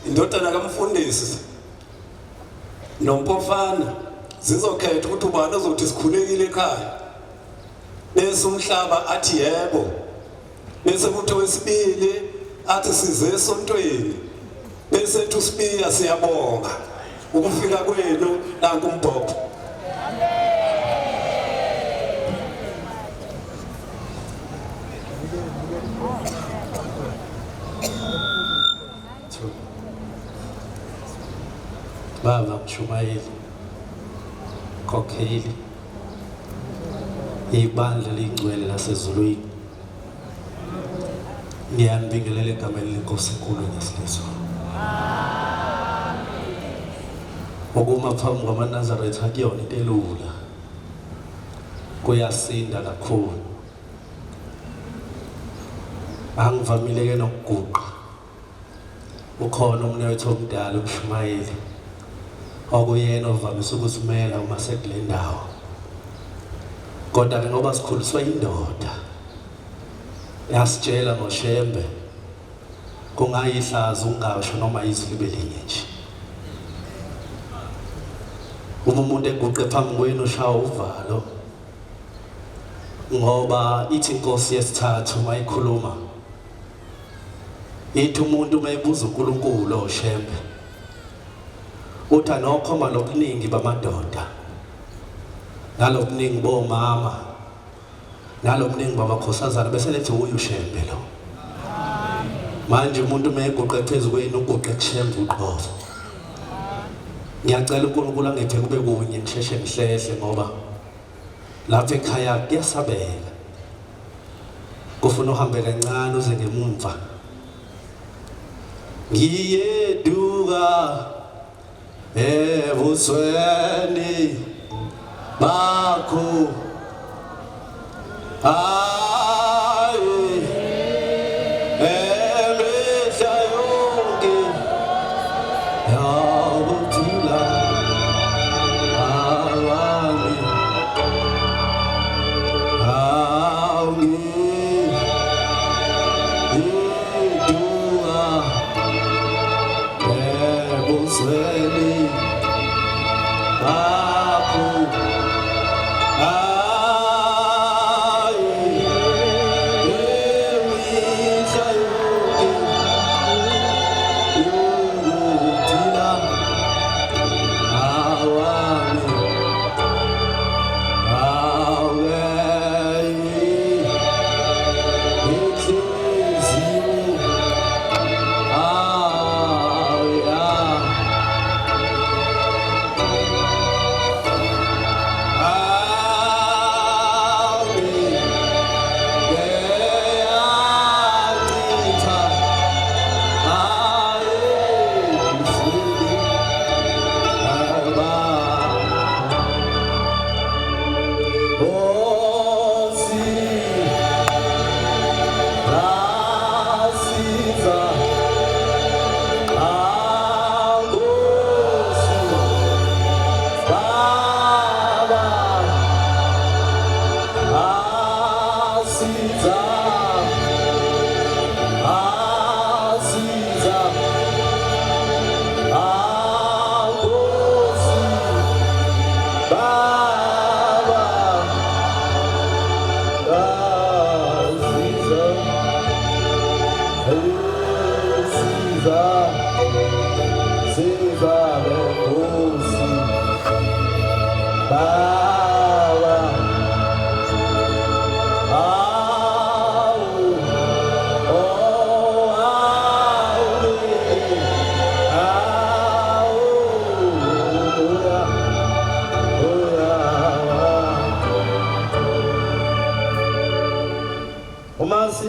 indodana kaMfundisi noMpofana zizokhetha ukuthi ubani ozothi sikhulekile ekhaya bese umhlaba athi yebo bese kuthi wesibili athi size esontweni bese ethi uSibiya siyabonga ukufika kwenu nanku umbhobho. Baba Mshumayeli Khokheli ibandla lingcwele lasezulwini ngiyanibingelela egameni lenkosi enkulu ngesilizwe. Ukuma phambi kwamaNazaretha akuyona into elula, kuyasinda kakhulu. Angivamile ke nokuguqa ukhona umnewethu omdala uMshumayeli okuyena ovamise ukusimela uma sekule ndawo, kodwa ke ngoba sikhuliswa indoda yasitshela ngoShembe kungayihlaza ungasho noma izwi libe linye nje. Uma umuntu eguqe phambi kwenu ushawa uvalo, ngoba ithi inkosi yesithathu mayikhuluma ithi umuntu mayibuza uNkulunkulu oShembe uthi anokhoma lokuningi bamadoda nalokuningi bomama nalokuningi babakhosazana bese lethi uYushembe lo. Manje umuntu mayeguqe phezulu kwenu uguqe kuShembe uqobo. Ngiyacela uNkulunkulu angiphe kube kunye ngisheshe ngihlehle ngoba lapha ekhaya kuyasabeka. Kufuna uhambe kancane uze ngemumva. Ngiyeduka ebusweni bakho ayi emehla yonke yabuthula awami ngiyeduka ebusweni bakho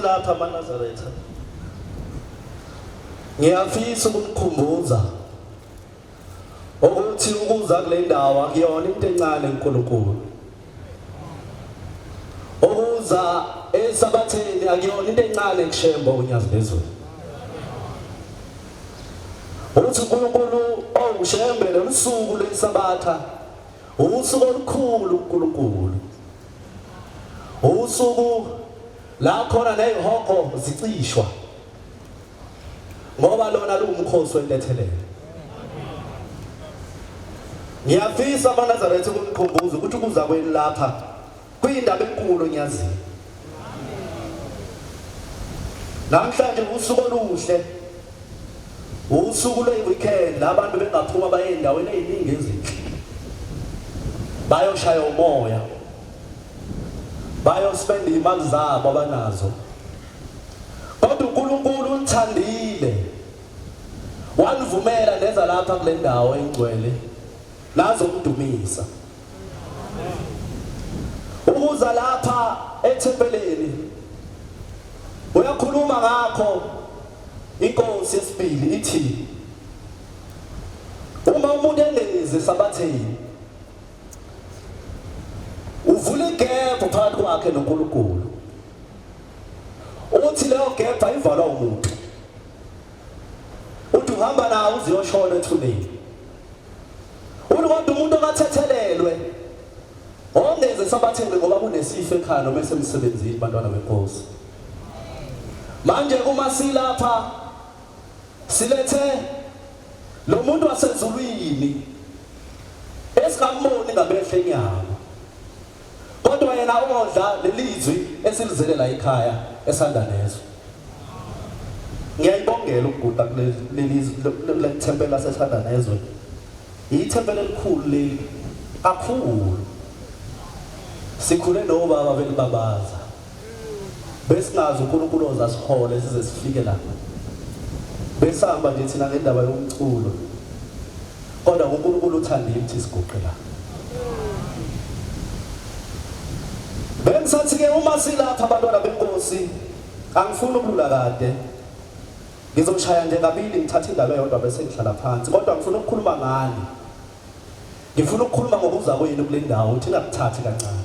lapha amaNazaretha ngiyafisa ukumkhumbuza ukuthi ukuza kule ndawo akuyona into encane enkulunkulu. Ukuza esabatheni akuyona into encane kuShembe uNyazi bezulu. Uthi uNkulunkulu owuShembe losuku lwesabatha usuku olukhulu uNkulunkulu. Usuku la khona nezihogo zicishwa. ngoba lona luwumkhosi wentethelelo. Ngiyafisa amaNazaretha ukukhumbuza ukuthi ukuza kwenu lapha kuyindaba enkulu onyazini. Namhlanje usuku oluhle, usuku lweweekend, abantu bengaphuma baye endaweni eziningi ezinhle, bayoshaya umoya, bayospenda imali zabo abanazo. Kodwa uNkulunkulu unithandile, wanivumela neza lapha kule ndawo engcwele nazo umdumisa. Ukuza lapha ethempeleni uyakhuluma ngakho inkosi yesibili ithi uma umuntu engeze sabatheni uvula igephu phakathi kwakhe noNkulunkulu, uthi leyo gephu ayivalwa umuntu, uthi uhamba nawo uziyoshona ethuneni. Uthi kodwa umuntu ongathethelelwe ongeze sabatheni ngoba kunesifo ekhaya noma esemsebenzini bantwana benkosi. Manje uma silapha silethe lo muntu wasezulwini esikamboni ngamehlo enyama, kodwa yena odla lelizwi esilizele la ekhaya esanda nezo. Ngiyayibongela ukuguqa lelizwi lethempeli lasesanda nezo. Ithempeli elikhulu leli kakhulu. Sikhule nobaba belibabaza, besingazi uNkulunkulu ozasihole size sifike la. Besihamba nje thina ngendaba yomculo, kodwa uNkulunkulu uthanda ukuthi siguqe la. Bengisathi ke uma silapha abantwana benkosi, angifuni ukulula kade, ngizoshaya nje kabili ngithatha indaba eyodwa bese ngihlala phansi, kodwa ngifuna ukukhuluma ngani. Ngifuna ukukhuluma ngokuza kwenu kule ndawo, uthi ngakuthathi kancane.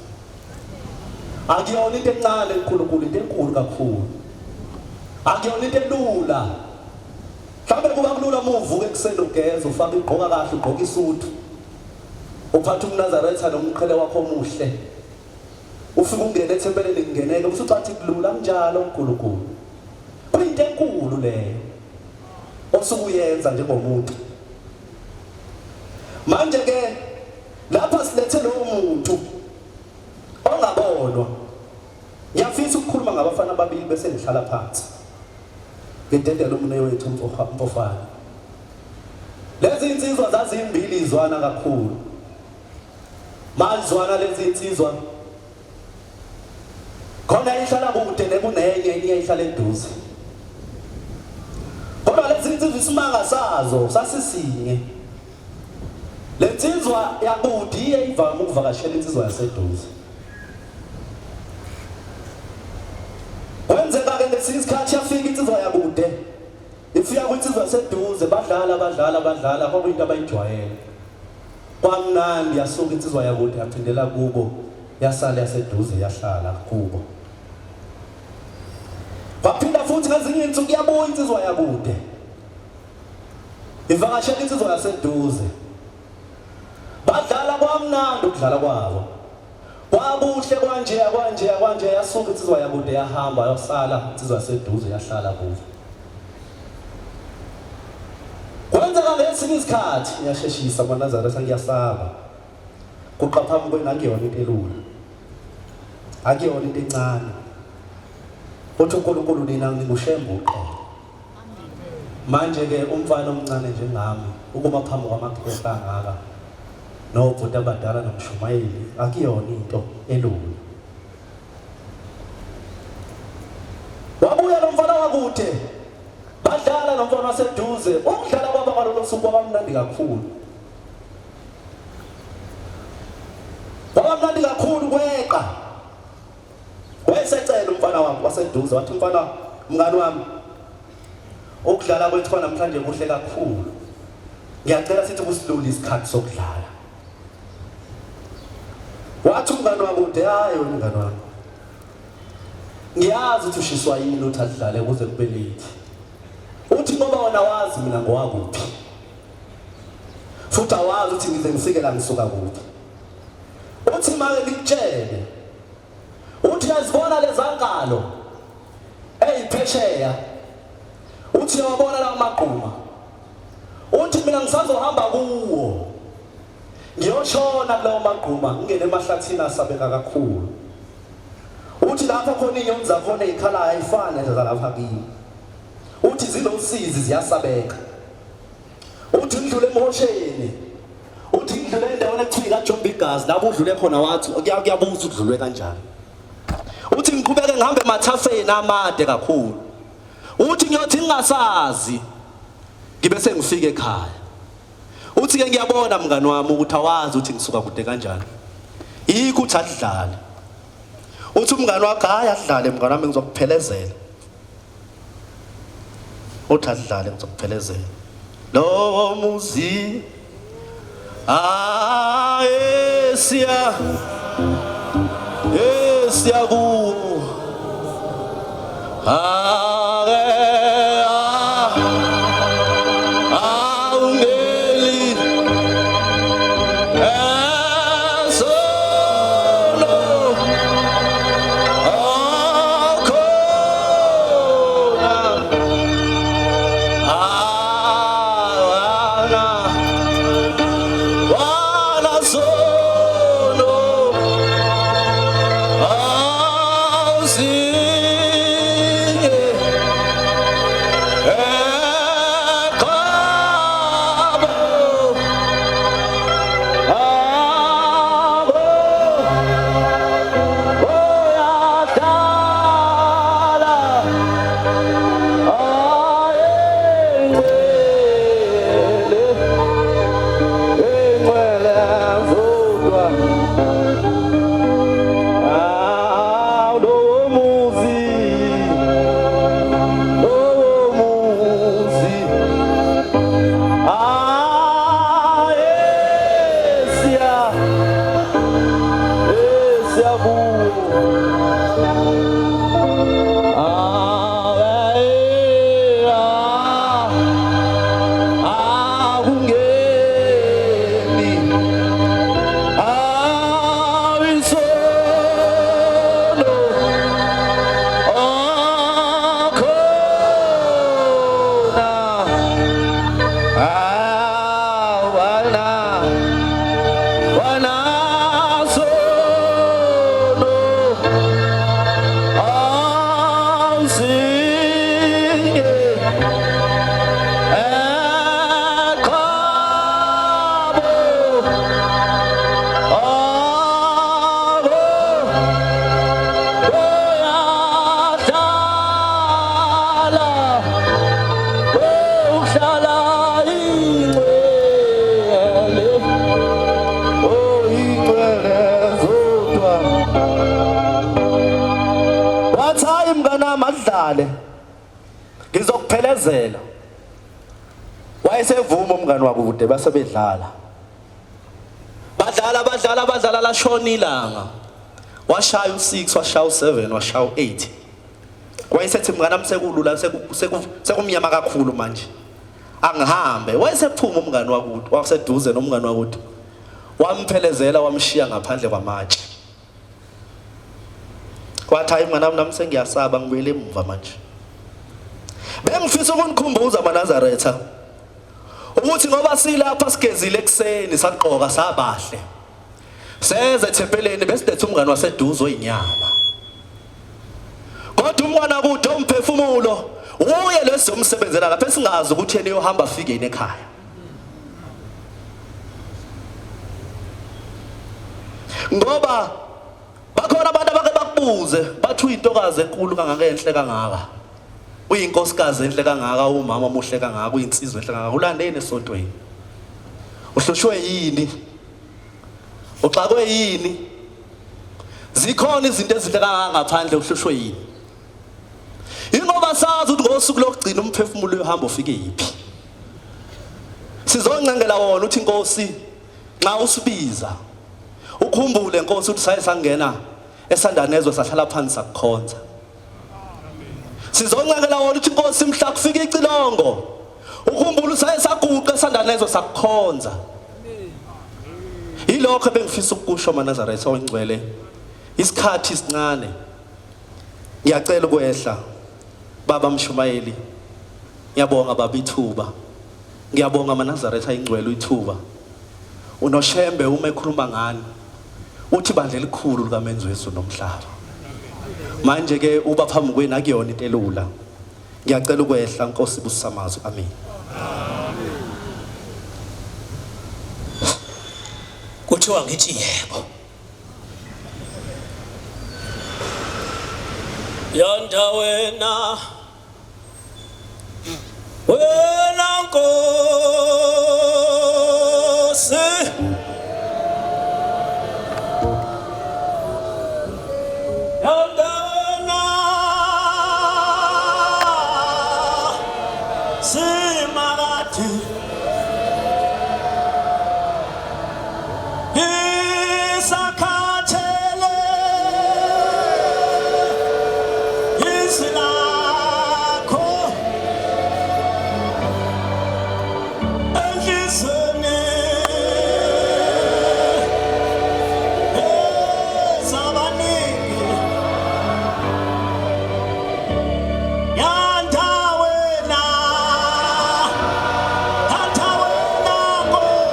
Akuyona into encane enkulunkulu, into enkulu kakhulu. Akuyona into elula. Mhlawumbe kuba kulula uma uvuka ekuseni ugeza, ufake igqoka kahle, ugqoka isuthu, uphatha umNazaretha nomqhele wakho omuhle, ufike ungene ethempelini kungeneke, usucathi kulula njalo uNkulunkulu. Kuyinto enkulu leyo osukuyenza njengomuntu. Manje ke lapha silethe lo muntu ongabonwa. Ngiyafisa ukukhuluma ngabafana ababili bese ngihlala phansi. Ngidedela umne wethu umfofana. Lezi insizwa zazimbili izwana kakhulu. Mazwana lezi insizwa. Khona ihlala kude nekunenye enye ihlala eduze. Kodwa lezi insizwa isimanga sazo sasisinye. Le nsizwa yakude iye ivame ukuvakashela insizwa yaseduze. Kwenzeka ke ngesinye isikhathi yafika insizwa yakude, ifika kwinsizwa yaseduze, badlala kwakuyinto abayijwayele. Kwamnandi yasuka insizwa yakude yaphindela kubo, yasala yaseduze yahlala kubo. Baphinda futhi ngezinye insuku yabuya insizwa yakude, ivakashela insizwa yaseduze. Badlala kwamnandi ukudlala kwabo. Kwabuhle kwanje yasuka insizwa yakude yahamba yosala insizwa yaseduze yahlala kubo. Kwenzeka ngesinye isikhathi ngiyasheshisa amaNazaretha ngiyasaba. Kuqaphambi kwena akuyona into elula. Akuyona into encane. Uthi uNkulunkulu nina ngingushembu uqobo. Manje ke umfana omncane njengami ukuma phambi kwamakhehla angaka nobhuti abadala nomshumayeli akuyona into elula. Wabuya lo mfana wakude, badlala nomfana waseduze. Ukudlala kwabo ngalolo suku kwabamnandi kakhulu. Kwabamnandi kakhulu kweqa. Wayesecela umfana waseduze wathi, mfana mngani wami, ukudlala kwethu namhlanje kuhle kakhulu. Ngiyacela sithi kusilule isikhathi sokudlala. Wathi umngani wakude, hayi wena mngani wami, ngiyazi ukuthi ushiswa yini uthi adlale kuze kube late. Uthi ngoba wona wazi mina ngowakuphi, futhi awazi ukuthi ngize ngifike la ngisuka kuphi. Uthi make ngikutshele, uthi yazibona lezangalo eyiphesheya, uthi yabona la maqhuma uthi mina ngisazohamba kuwo ngiyoshona kulawo maqhuma ngene emahlathini asabeka kakhulu uthi lapha khona inyoni zakhona ezikhalayo ayifani nje zalapha kimi uthi zinosizi ziyasabeka uthi ndlule emosheni uthi ndlule endaweni ekuthiwa kaJombigazi lapho udlule khona wathi kuyabuza udlulwe kanjani uthi ngiqhubeke ngihambe emathafeni amade kakhulu uthi ngiyothi ngingasazi ngibe sengifika ekhaya uthi ke ngiyabona mngani wami ukuthi awazi ukuthi ngisuka kude kanjani yikho uthi adlale uthi umngani wakhe hayi adlale mngani wami ngizokuphelezela uthi adlale ngizokuphelezela lo muzi siya kuwo ngizokuphelezela wayesevuma umngani wakude base bedlala badlala lashona ilanga washaya u6 washaya u7 washaya u8 wayesethi mngani ami sekulula sekumnyama kakhulu manje angihambe wayesephuma umngani wakude waseduze nomngani wakude wamphelezela wamshiya ngaphandle kwamatshe kwathi hayi mngani ami nami sengiyasaba ngibuyele emuva manje bengifisa ukunikhumbuza amaNazaretha ukuthi ngoba silapha sigezile ekseni saqoka sabahle seze thempeleni besilethe umngani waseduze oyinyama kodwa umntwana kude umphefumulo uye lesomsebenzela lapha esingazi ukuthi yena uyohamba afike ekhaya ngoba bakhona abantu abake bakubuze bathi uyintokazi enkulu kangaka enhle kangaka uyinkosikazi enhle kangaka umama omuhle kangaka uyinsizwe enhle kangaka ulandeni esontweni uhlushwe yini uxakwe yini zikhona izinto ezinhle kangaka ngaphandle uhlushwe yini ingoba sazi ukuthi ngosuku lokugcina umphefumulo uhamba ufike yipi sizoncengela wona uthi inkosi nxa usibiza ukhumbule inkosi ukuthi saye sangena esandanezwe sahlala phansi sakukhonza sizoncengela wona uthi inkosi mhla kufika icilongo ukhumbule saye saguqa esandanezwe sakukhonza ilokho bengifisa ukusho amaNazaretha oyingcwele isikhathi isincane ngiyacela ukwehla baba Mshumayeli Ngiyabonga baba ithuba. Ngiyabonga amaNazaretha ayingcwele ithuba. Unoshembe uma ekhuluma ngani. Uthi bandla elikhulu likaMenzi Yesu nomhlaba. Manje ke uba phambi kwenu akuyona into elula. Ngiyacela ukwehla Nkosi busamazo. Amen. Kuthiwa ngithi yebo. Yanda wena Nkosi Yanda wena Simagati Isakatele Islako Elisene Ezabaniki Yanda wena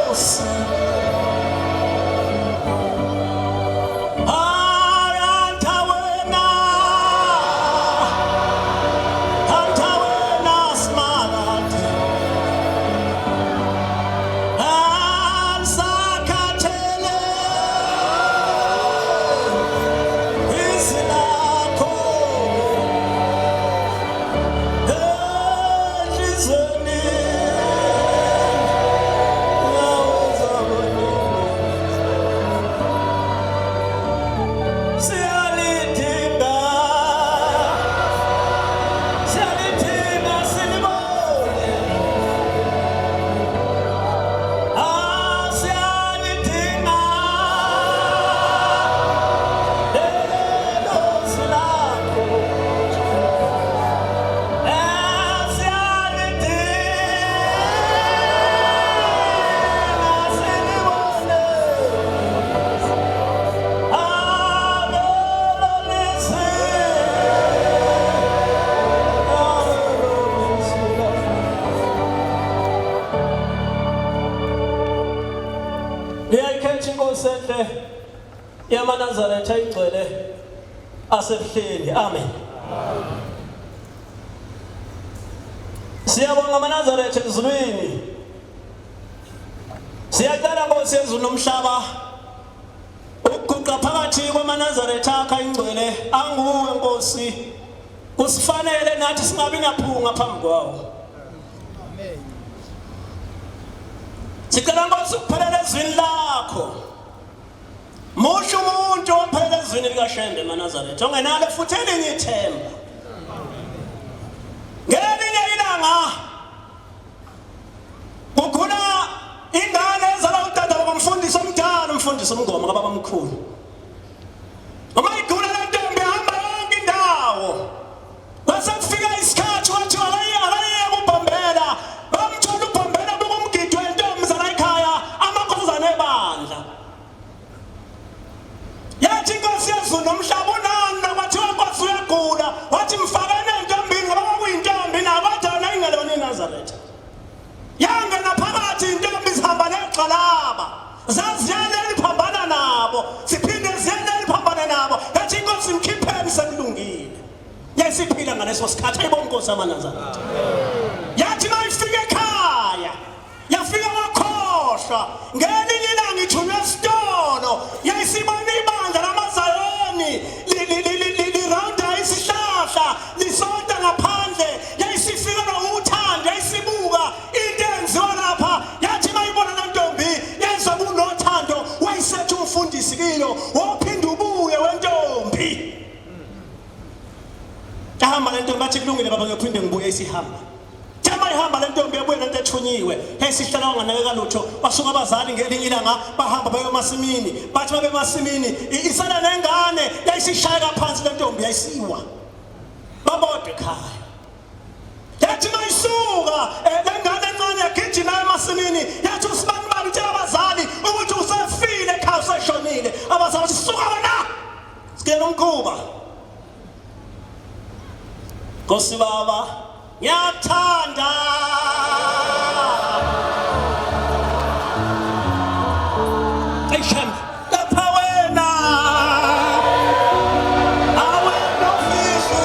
Nkosi Senhle yamaNazaretha ayingcwele asebuhleni. Amen. Siyabonga amaNazaretha ezulwini. Siyacela Nkosi yezulu nomhlaba ukuguqa phakathi kwamaNazaretha akhe ayingcwele anguwe Nkosi. Kusifanele nathi singabi naphunga phambi kwawo. Sicela Nkosi ukuphelela ezwini lakho. Musho umuntu ophelela ezwini likaShembe emaNazaretha ongenalo futhi elinye ithemba. Ngelinye ilanga kukhula ingane ezalwa utata bakamfundisi omdala umfundisi omngoma kababa omkhulu. Uma igula le ntombi ihamba yonke indawo. Base kufika isikhathi wathi akaye kubhombela. Bamthola ubhombela bokumgidi wentombi zala ekhaya amakhosazana ebandla. Yathi Nkosi yezulu nomhlaba unana kwathiwa Nkosi uyagula wathi mfakane entombini ngoba kuyintombi nabatana ingelona iNazaretha. Yangena phakathi intombi zihamba negxalaba zaziyane liphambana nabo siphinde ziyane liphambana nabo yathi Nkosi mkhipheni sekulungile. Yasiphila ngaleso sikhathi ayibona Nkosi amaNazaretha. Yathi mayifika ekhaya yafika wakhohlwa ngelinye ilanga ithunywe esitolo yayisibona ibandla lamaZayoni lironda isihlahla lisonta ngaphandle yayisifika nokuthanda yayisibuka into enziwa lapha yathi mayibona le ntombi yenza kunothando wayisethe umfundisi kiyo wophinda ubuye wentombi. Ahamba le ntombi bathi kulungile baba ngiyophinde ngibuye isihamba. Ihamba le ntombi ebuye lento ethunyiwe esihlala wanganakeka lutho basuka abazali ngelinye ilanga bahamba baye emasimini bathi babe emasimini isana nengane yayisishaya phansi le ntombi yayisiwa babodwa ekhaya. Yathi mayisuka le ngane encane yagijima emasimini yathi usibani baba utshela abazali ukuthi usefile ekhaya useshonile. Abazali bathi suka wena sikele umkhuba. Nkosi baba ngiyakuthanda Ayishem lapha wena awena ofisi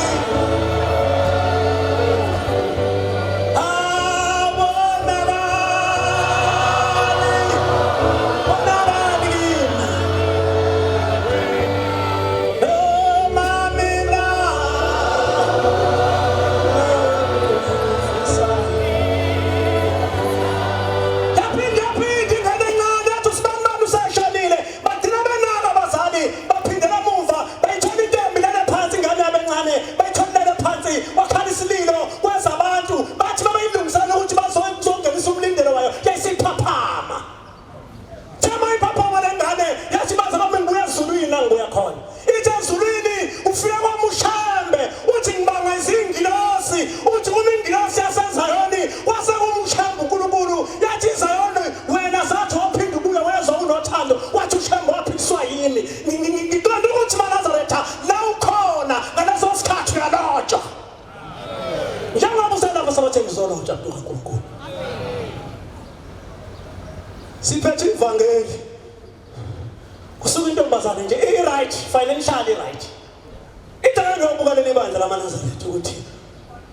siphethe ivangeli kusuka intombazane nje right financially right ithanda ngobuka leli bandla lamaNazaretha ukuthi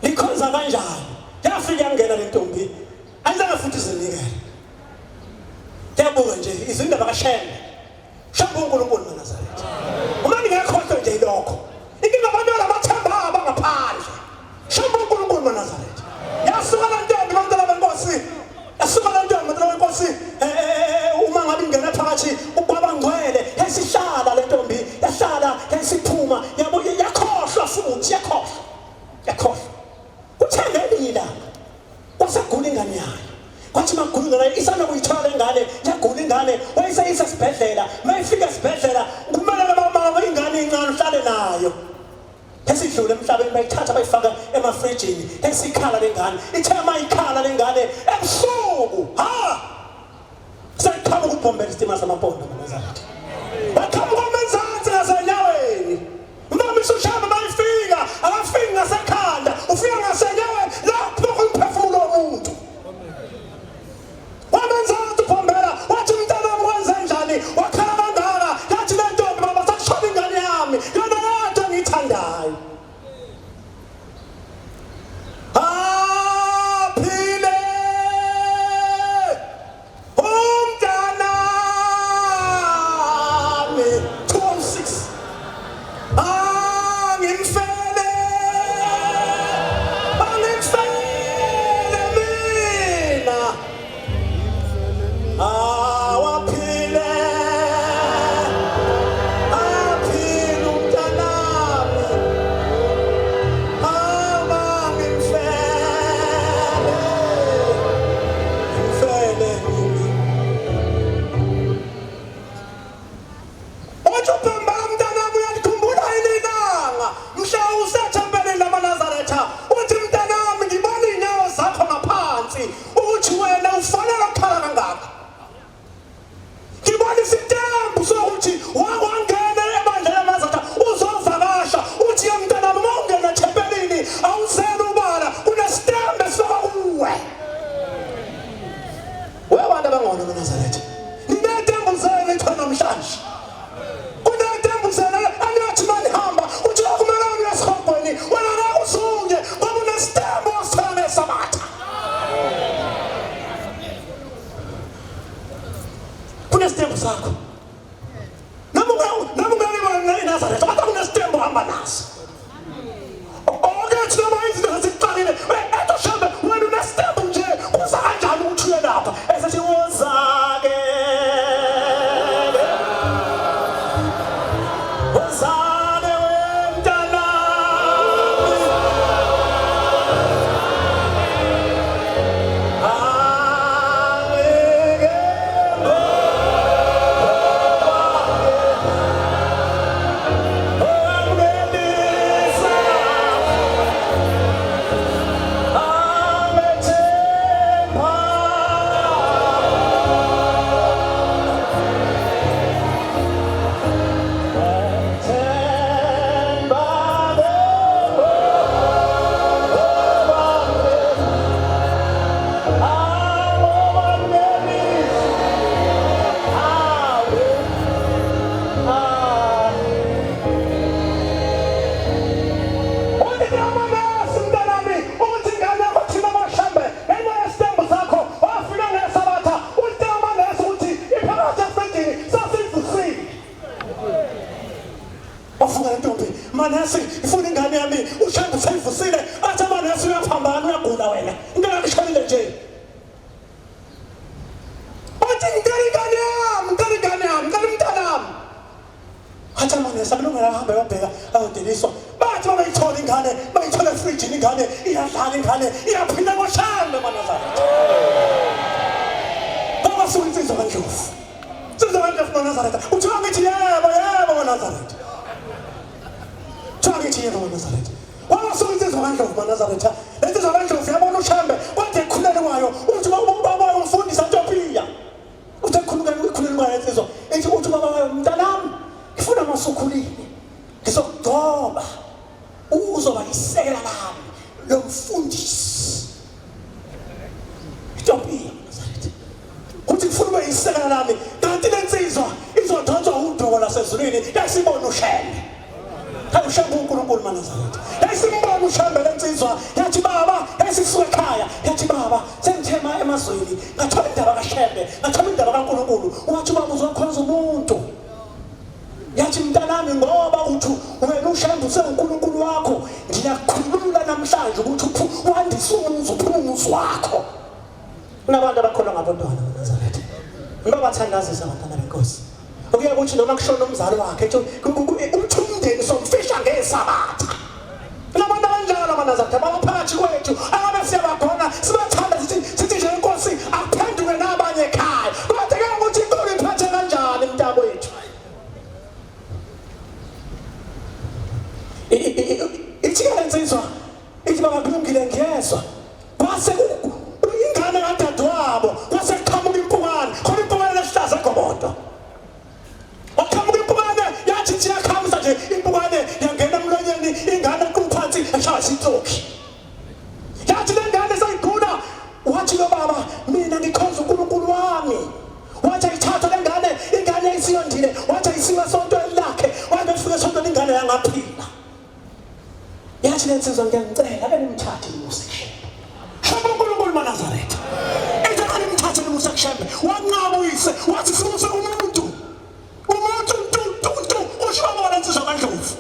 likhonza kanjani yafika ngena le ntombi ayizange futhi izinikele yabuka nje izindaba kaShembe shamba uNkulunkulu maNazaretha uma ngingekhohlwe nje lokho inkinga abantu labathemba abangaphandle shamba uNkulunkulu maNazaretha yasuka la ntombi nomntwana wenkosi yasuka la ntombi nomntwana wenkosi uma ngabe ingena phakathi ukwabangcwele yasihlala le ntombi yahlala yasiphuma yabo yakhohlwa futhi yakhohlwa uthengeni ilanga kwasegula ingane yayo kwathi magula ingane isana kuyithola ingane yagula ingane wayisayisa esibhedlela mayifika esibhedlela kumele mama ingane incane uhlale nayo esidlule emhlabeni bayithatha bayifaka emafrijini esikhala lengane ithe mayikhala lengane ebusuku sekhama ukubhombela isitima samaphondo maNazaretha bakhama komenzansi ngasenyaweni noma isushama bayifika akafiki ngasekhanda ufika ngasenyaweni lapho kumphefumulo womuntu wamenzansi ubhombela wathi umntana wami wenze njani wakhala kangaka yathi le ntombi baba sakushona ingane yami yona yodwa ngiyithandayo Manje sakulungela hamba yobheka ayodeliswa. Bathi bayithola ingane, bayithola efridge ingane, iyadlala ingane, iyaphinda ngoshambe maNazaretha. Baba sunsizwa kaNdlovu. Sizwa kaNdlovu maNazaretha. Uthiwa ngithi yebo maNazaretha. Uthiwa ngithi yebo maNazaretha. Baba sunsizwa kaNdlovu maNazaretha. Lensizwa kaNdlovu yabona ushambe, kodwa ekhulele kwayo. Uthi ubaba umfundisa Ntopiya. Uthe khululeka kwayo lensizwa. Ethi uthi baba mntanami, ngifuna masukhulile. Ngizokugcoba. Uzoba isekela lami lomfundisi. Ntopiya maNazaretha. Uthi ngifuna isekela lami, kanti lensizwa izodonswa udoko lasezulwini yasibona ushembe. Ushambe uNkulunkulu maNazaretha. Yasimbona ushambe lensizwa, yathi baba, yasisuka ekhaya, yathi baba, sengithema emazweni, ngathola indaba kaShembe, ngathola indaba kaNkulunkulu. Wathi baba uzokhonza umuntu. Yathi mntanami ngoba uthi wena ushambe useNkulunkulu wakho, ngiyakhulula namhlanje ukuthi wandise umuzi wakho. Kunabantu abakholwa ngabantwana maNazaretha. Babathandazisa abantwana benkosi. Okuya ukuthi noma kushona umzali wakhe uthi umndeni somfisha ngeSabatha. Labantu abanjalo maNazaretha baphakathi kwethu ababe siyabagona sibathanda sithi nje inkosi akuphenduke nabanye ekhaya. Kodwa ke ukuthi inkolo iphathe kanjani mntakwethu? Ithi lensizwa ithi bakakulungile ngiyezwa. Kwase ingane kadadewabo kwase kuqhamuka impukane. Khona impukane lesihlaza eGobodo. Impukane yangena emlonyeni ingane kuphansi eshaya isitokhi. Yathi le ngane sayiguna wathi lo baba mina ngikhonza uNkulunkulu wami. Wathi ayithatha le ingane isiyondile, wathi ayisiwa esontweni lakhe, wathi efika esontweni ingane yangaphila. Yathi lensizwa ngiyangicela ake nimthathe uMusa. Shaba uNkulunkulu maNazaretha. Ethakani nimthathe uMusa kuShembe. Wanqaba uyise wathi simuse umuntu. Ushobona lensizwa kaNdlovu.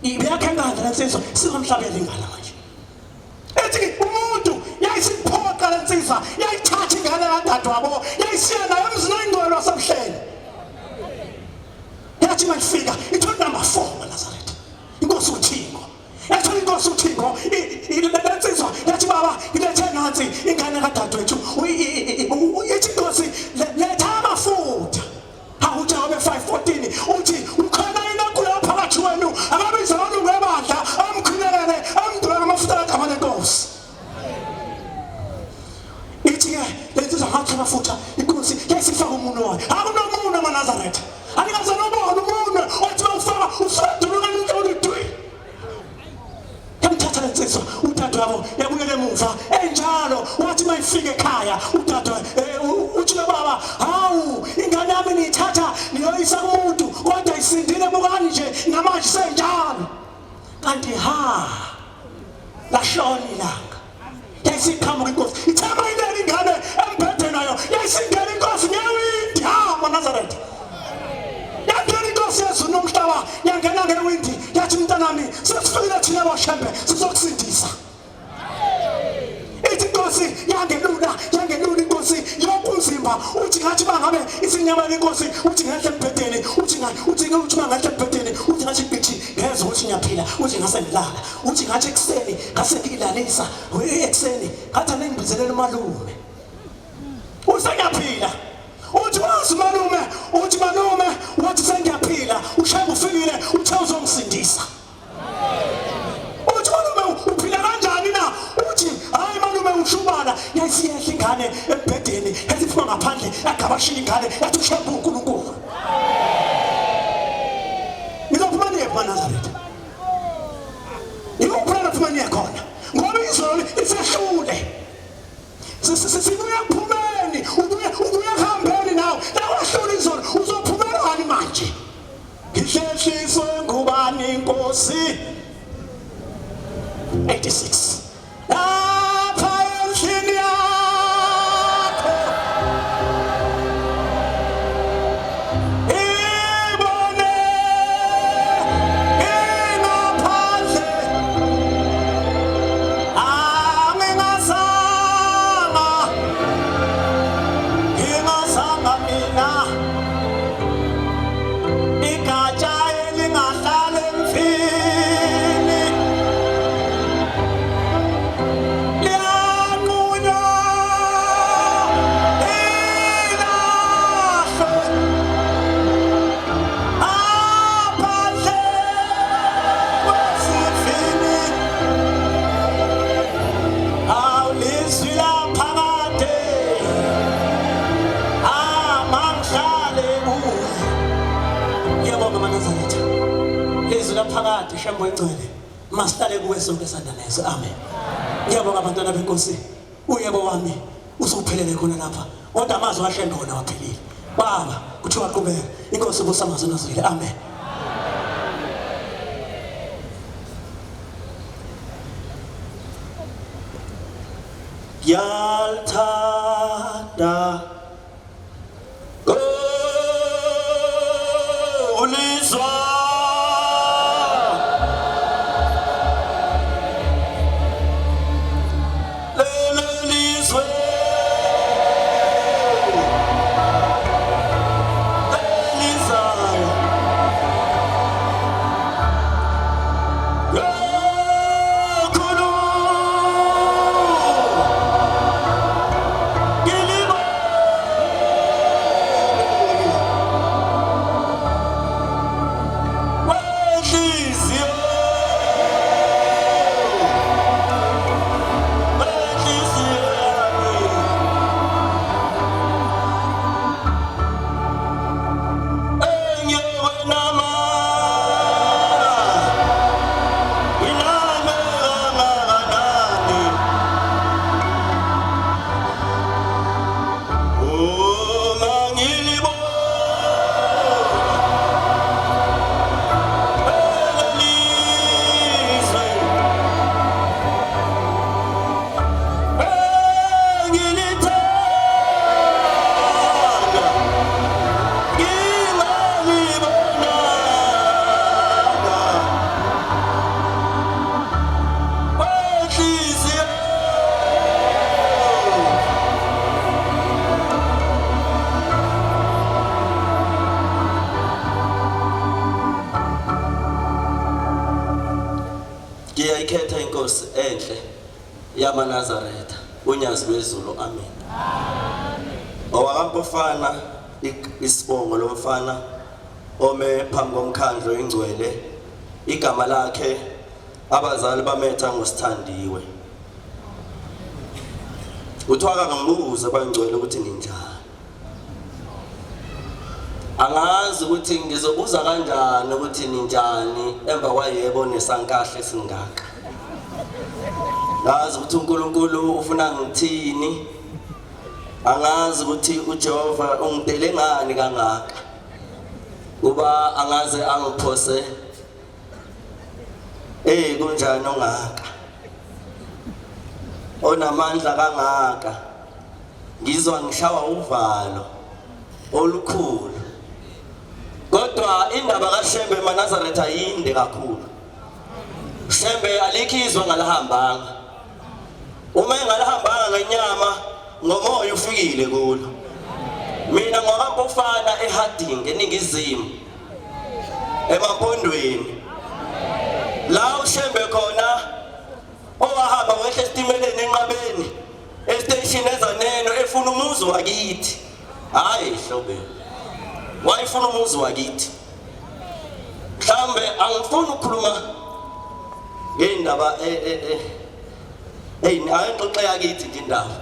Ibeyakhe ngane lensizwa sikamhlabela ingane manje. Ethi umuntu yayisiphoqa lensizwa, yayithatha ingane kadadewabo, yayisiya nayo emzini oyingcwele wasemhleni. Yathi mayifika ithola number 4 maNazaretha. Inkosi uThixo. Yathi inkosi uThixo lensizwa yathi baba ilethe nansi ingane kadadewethu. Ithi inkosi letha amafutha. Awuthi abe 514 uthi ukhona inakuya phakathi wenu akabiza abantu ngebandla amkhulelele amdula amafutha agama lenkosi. Ithi ke lensizwa ngathi amafutha inkosi yasifaka umuntu wayo. Akunomuntu maNazaretha. Anikaze nobona umuntu othi ufaka usoduluka inhloli. Yamthatha lensizwa udadewabo yabuyela emuva enjalo wathi mayifike ekhaya udadewabo uthi baba hawu ingane yami niyithatha niyoyisa kumuntu kodwa isindile bukani nje namanje senjalo. Kanti lashona ilanga yasiqhamuka inkosi ithama ileli ingane embhedeni nayo yasingena inkosi ngewindi maNazaretha. Yangena inkosi yezulu nomhlaba yangena ngewindi yathi mntanami sesifikile thina boShembe sizokusindisa. Ithi inkosi yangelula inkosi yonke umzimba uthi ngathi bangabe isinyama lenkosi uthi ngahle embhedeni uthi bangahle embhedeni uthi ngathi bithi ngeze ukuthi ngiyaphila uthi ngase ngilala uthi ngathi ekseni ngase ngilalisa ekseni ngathi anengibizelela umalume usengiyaphila uthi wazi malume wathi sengiyaphila uShembe ufikile uthe uzongisindisa. Uthi malume uphila kanjani na? Uthi hayi malume ushubana yasiyehla ingane embhedeni esiphuma ngaphandle agabashila ingane yathi uShembe uNkulunkulu. Ngizophuma niye maNazaretha. Ngiyophuma lapho niye khona. Ngoba izolo isehlule. Sibuya kuphumeni, ubuya hambeni nawe. Lawahlula izolo uzophumelani manje? Ngihlehliswe ngubani inkosi? 86. Lapha endlini yakho ibone ingaphandle angingazama phakade shembo engcwele masitale kuwe sonke sandaneso amen ngiyabonga abantwana benkosi uyebo wami usuphelele khona lapha kodwa amazwi kaShembe wona waphelile baba kuthiwa qhubeka inkosi ubusamazwe nazwile amen Yaltada Golizwa Lelizwe Lelizaya ngiyayikhetha inkosi enhle yamaNazaretha unyazi lwezulu amen owakampofana isibongo lomfana ome phambi komkhandlo engcwele igama lakhe abazali bametha ngosithandiwe uthwaka ngibuza bangcwele ukuthi ninjani angazi ukuthi ngizobuza kanjani ukuthi ninjani emva kwayebo nesankahle singaka ngazi ukuthi uNkulunkulu ufuna ngithini angazi ukuthi uJehova ungidele ngani kangaka kuba angaze angiphose kunjani ongaka onamandla kangaka ngizwa ngishawa uvalo olukhulu kodwa indaba kaShembe eMaNazaretha yinde kakhulu Shembe alikhizwa ngalahambanga uma engalahambanga ngenyama ngomoya ufikile kulo mina ngokampofana eHarding eningizimu emaphondweni la uShembe khona owahamba wehle esitimeleni enqabeni estation eZaneno efuna umuzi wakithi hayi hlobe wayifuna umuzi wakithi mhlambe angifuni ukukhuluma ngendaba ayixoxe yakithi nje indaba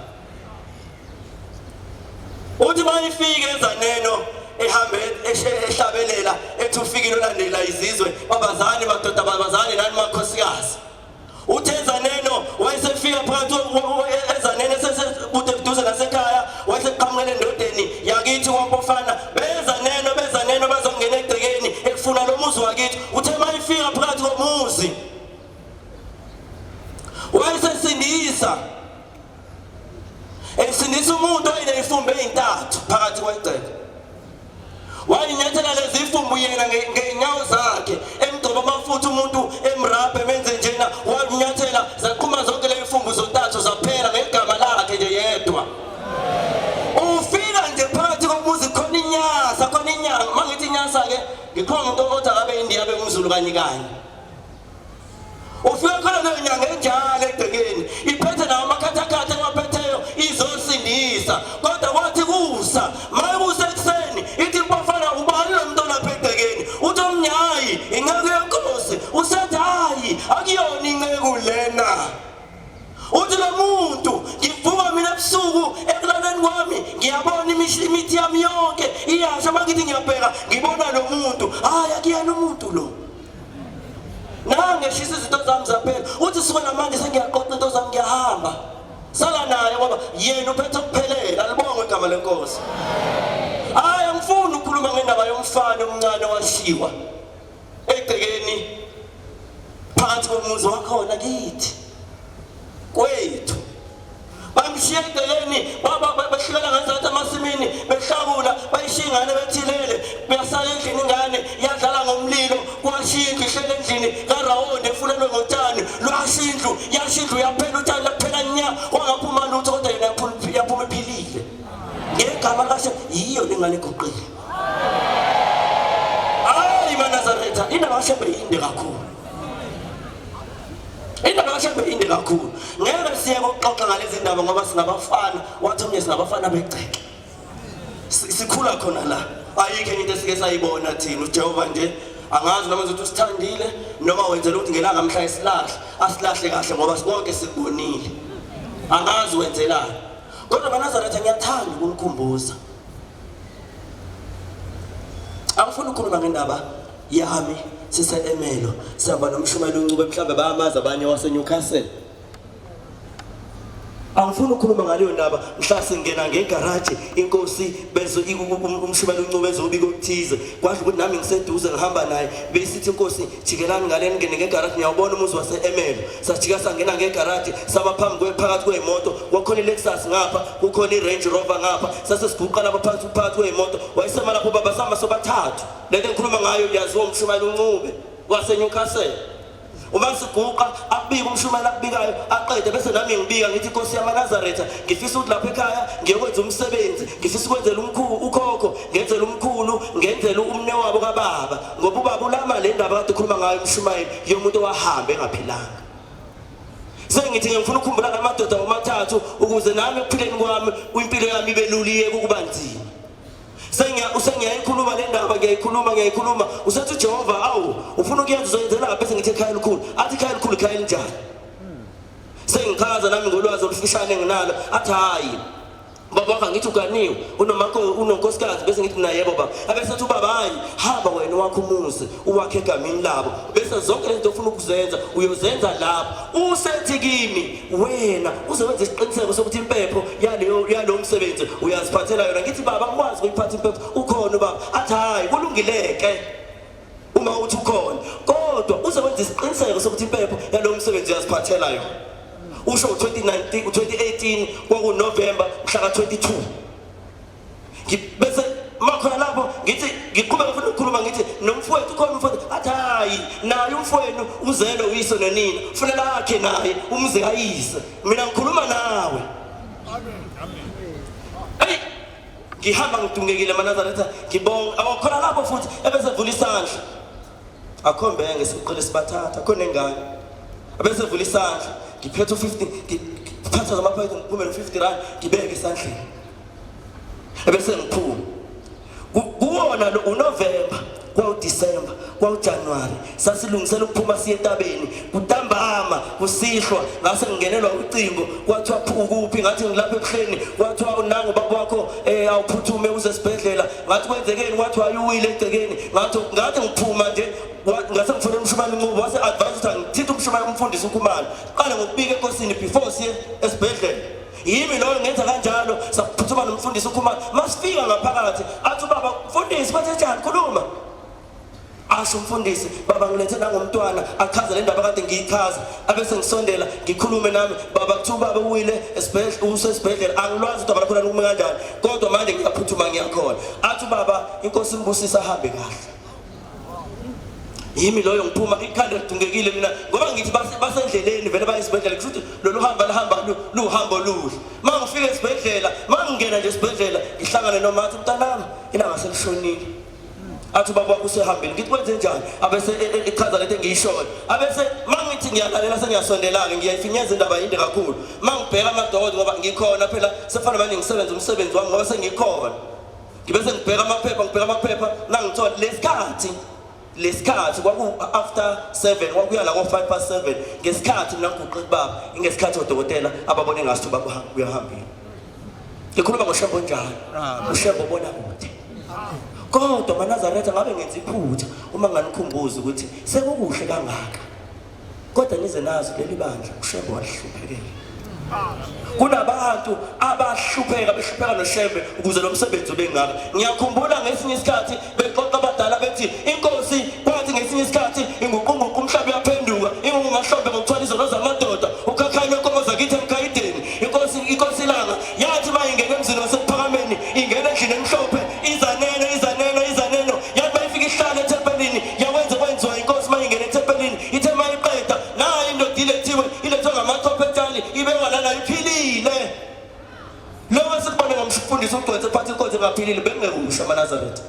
uthi bayifike eZaneno ehambe ehlabelela ethi ufikile olandela izizwe babazali madoda babazali nani makhosikazi uthi eZaneno wayesefika phakathi eZaneno sesebude buduze nasekhaya wayeseqhamuke endodeni yakithi kwampofana bezaneno bazongena egcekeni ekufuna lo muzi wakithi uthe mayifika phakathi komuzi wayesesindisa esindisa umuntu oyinezifumbe ezintathu phakathi kwegceke wayinyathela lezi ifumbu yena ngenyawo zakhe emgcoba amafutha umuntu emrabhe menze njena wanyathela zaqhuma zonke le ifumbu zontathu zaphela ngegama lakhe nje yedwa ufika nje phakathi komuzi khona inyanga mangithi inyasa ke ngikhona umuntu othi akabe indiya bengumzulu kanye ufika khona le nyanga enjalo egcekeni iphethe nawo amakhathakhatha emaphetheyo izosindisa kodwa wathi kusa mayikusa ekseni ithi mpofana ubani lo muntu lapha egcekeni uthi omnyayi inceku yenkosi usethi hayi akuyona inceku lena uthi lo muntu ngivuka mina ebusuku ekulaleni kwami ngiyabona imithi yami yonke iyasha makithi ngiyabheka ngibona lo muntu hayi akuyena umuntu lo ngeshisa izinto zami zaphela uthi suke namanje sengiyaqoqa into zami ngiyahamba sala naye ngoba yena uphethe ukuphelela libonge igama lenkosi hayi angifuni ukukhuluma ngendaba yomfana omncane washiwa egcekeni phansi komuzi wakhona kithi kwethu bamshiya egcekeni bahlikela ngazathi amasimini behlakula bayishingane bethilele beyasala endlini ingane yadlala ngomlilo kwashindlu ihlele endlini karawonde efulelwe ngotshani lwashindlu yashindlu yaphela utshani laphela nya wangaphuma lutho kodwa yena yaphuma ephilile ngegama kahle yiyo lengane egoqile hayi maNazaretha indaba kaShembe inde kakhulu indaba kaShembe inde kakhulu ngeke siye ukuxoxa ngalezi ndaba ngoba singabafana wathi umnye singabafana begceke sikhula khona la ayikho into esike sayibona thina uJehova nje angazi noma uzothi usithandile noma wenzela ukuthi ngelanga mhla asilahle kahle ngoba sonke sikubonile angazi wenzelani kodwa maNazaretha ngiyathanda ukumkhumbuza angifuni ukukhuluma ngendaba yami sise-Emelo sihamba nomshumela uNcube mhlawumbe bayamazi abanye waseNewcastle angifuni ukukhuluma ngaleyo ndaba mhla singena ngegaraji inkosi bese umshumela uNcube ezobika okuthize kwadla ukuthi nami ngiseduze ngihamba naye besithi inkosi jikelani ngaleni ngene ngegaraji ngiyawubona umuzi wase-Emelo sajika sangena ngegaraji saba phambi phakathi kweyimoto kwakhona iLexus ngapha kukhona iRange Rover ngapha sasesiguqa lapha phakathi kweyimoto wayesema lapho baba sama sobathathu lento engikhuluma ngayo yaziwa umshumela uNcube waseNewcastle uma siguqa akubika umshumela akubikayo aqede bese nami ngibika ngithi inkosi yamaNazaretha ngifisa ukuthi lapha ekhaya ngiyokwenza umsebenzi ngifisa ukwenzela ukhokho ngenzela umkhulu ngenzela umne wabo kababa ngoba ubaba ulama le ndaba kade ukhuluma ngayo umshumayeli yomuntu owahamba engaphilanga sengithi ngifuna ukukhumbula ngamadoda amathathu ukuze nami ekuphileni kwami impilo yami ibe luliye ukuba nzima usengiyayikhuluma le ndaba ngiyayikhuluma usethi uJehova awu ufuna ukuyenza uzoyenzela bese ngithi ekhaya elikhulu athi ekhaya elikhulu ekhaya elinjani sengikhaza nami ngolwazi olufishane nginalo athi hayi baba wakho ngithi uganiwe unonkosikazi bese ngithi mina yebo baba abese ethi ubaba hayi hamba wena wakho umuzi uwakhe egameni labo bese zonke lento ofuna ukuzenza uyozenza lapho usethi kimi wena uzowenza isiqiniseko sokuthi impepho yalo msebenzi uyaziphathela yona ngithi baba ngikwazi ukuyiphatha impepho ukhona baba athi hayi kulungileke uma uthi ukhona kodwa uzowenza isiqiniseko sokuthi impepho yalo msebenzi uyaziphathela yona usho 2018 kwakuNovember mhla ka22 bese makhona lapho ngithi ngiqhubeka futhi ukukhuluma ngithi nomfowethu khona umfowethu athi hayi naye umfowethu uzelo uyise nonina kufanele akhe naye umzi kayise mina ngikhuluma nawe hey ngihamba ngidungekile maNazaretha ngibonga awakhona lapho futhi ebese vula isandla akhombe ngesiqele sibathatha khona engane abese vula isandla ngiphethe 50 ngiphatha zamaphayithi ngiphume no50 ngibeke esandleni ebese ngiphuma kuwona lo uNovember kwaUDisemba kwaUJanuary sasilungisela ukuphuma siye entabeni kutambama kusihlwa ngase ngingenelwa ucingo kwathiwa ukuphi ngathi ngilapha ebuhleni kwathiwa unangu baba wakho awuphuthume uze esibhedlela ngathi kwenzekeni kwathiwa ayuwile egcekeni ngathi ngiphuma nje ngase ngifuna umshumane uNcube wase advise ukuthi ngithinta umshumane umfundisi uKhumalo qala ngokubika enkosini before siye esibhedlela yimi lo ngenza kanjalo saphuthuma nomfundisi uKhumalo masifika ngaphakathi athi baba mfundisi bathe njani khuluma asho umfundisi baba ngilethe ngomntwana achaza le ndaba kade ngiyichaza abese ngisondela ngikhulume nami baba kuthiwa baba uwile esibhedlela usesibhedlela angilwazi ukuthi abakhona ukume kanjani kodwa manje ngiyaphuthuma ngiyakhona athi baba inkosi imbusisa ahambe kahle yimi loyo ngiphuma ikhanda lidungekile mina ngoba ngithi basendleleni vele bayisibhedlela kusho lolu hamba lahamba luhambo luhle mangifika esibhedlela mangingena nje esibhedlela ngihlangane nomathi mntanami ilanga selishonile athi baba usehambile ngithi kwenze njani abese ichaza lento engiyishoyo abese mangithi ngiyalalela sengiyasondela-ke ngiyayifinyeza indaba yinde kakhulu mangibheka amadokodo ngoba ngikhona phela sefana manje ngisebenza umsebenzi wami ngoba sengikhona ngibese ngibheka amaphepha nangithola lesikhathi kwaku after 7 kwakuya la ko5:07 ngesikhathi mina ngiguqe kubaba ingesikhathi odokotela ababone ngathi kuyahambile ngikhuluma ngoShembo njalo uShembo bona kude kodwa maNazaretha ngabe ngenza iphutha uma nganikhumbuza ukuthi sekukuhle kangaka kodwa nize nazo leli bandla uShembe walihluphekela. Kunabantu abahlupheka behlupheka noShembe ukuze lo msebenzi ube ngaka. Ngiyakhumbula ngesinye isikhathi bexoxa abadala bethi inkosi kwathi ngesinye isikhathi inguqunguqa umhlaba yaphenduka ingungahlombe ngokuthola izono zamadoda ukhakhanya inkomo zakithi emkhayideni. Inkosi langa yathi mayingena emzini wasephakameni ingena endlini emhlophe izaneno yathi mayifika ihlala ethempelini yawenza kwenziwa inkosi mayingena ethempelini ithe mayiqeda nayo indoda ilethiwe ilethwe ngamathophetali ibekwa lana iphilile. Lokho sikubone ngomfundisi ugcwethe phansi inkosi engaphilile bengekusha amaNazaretha.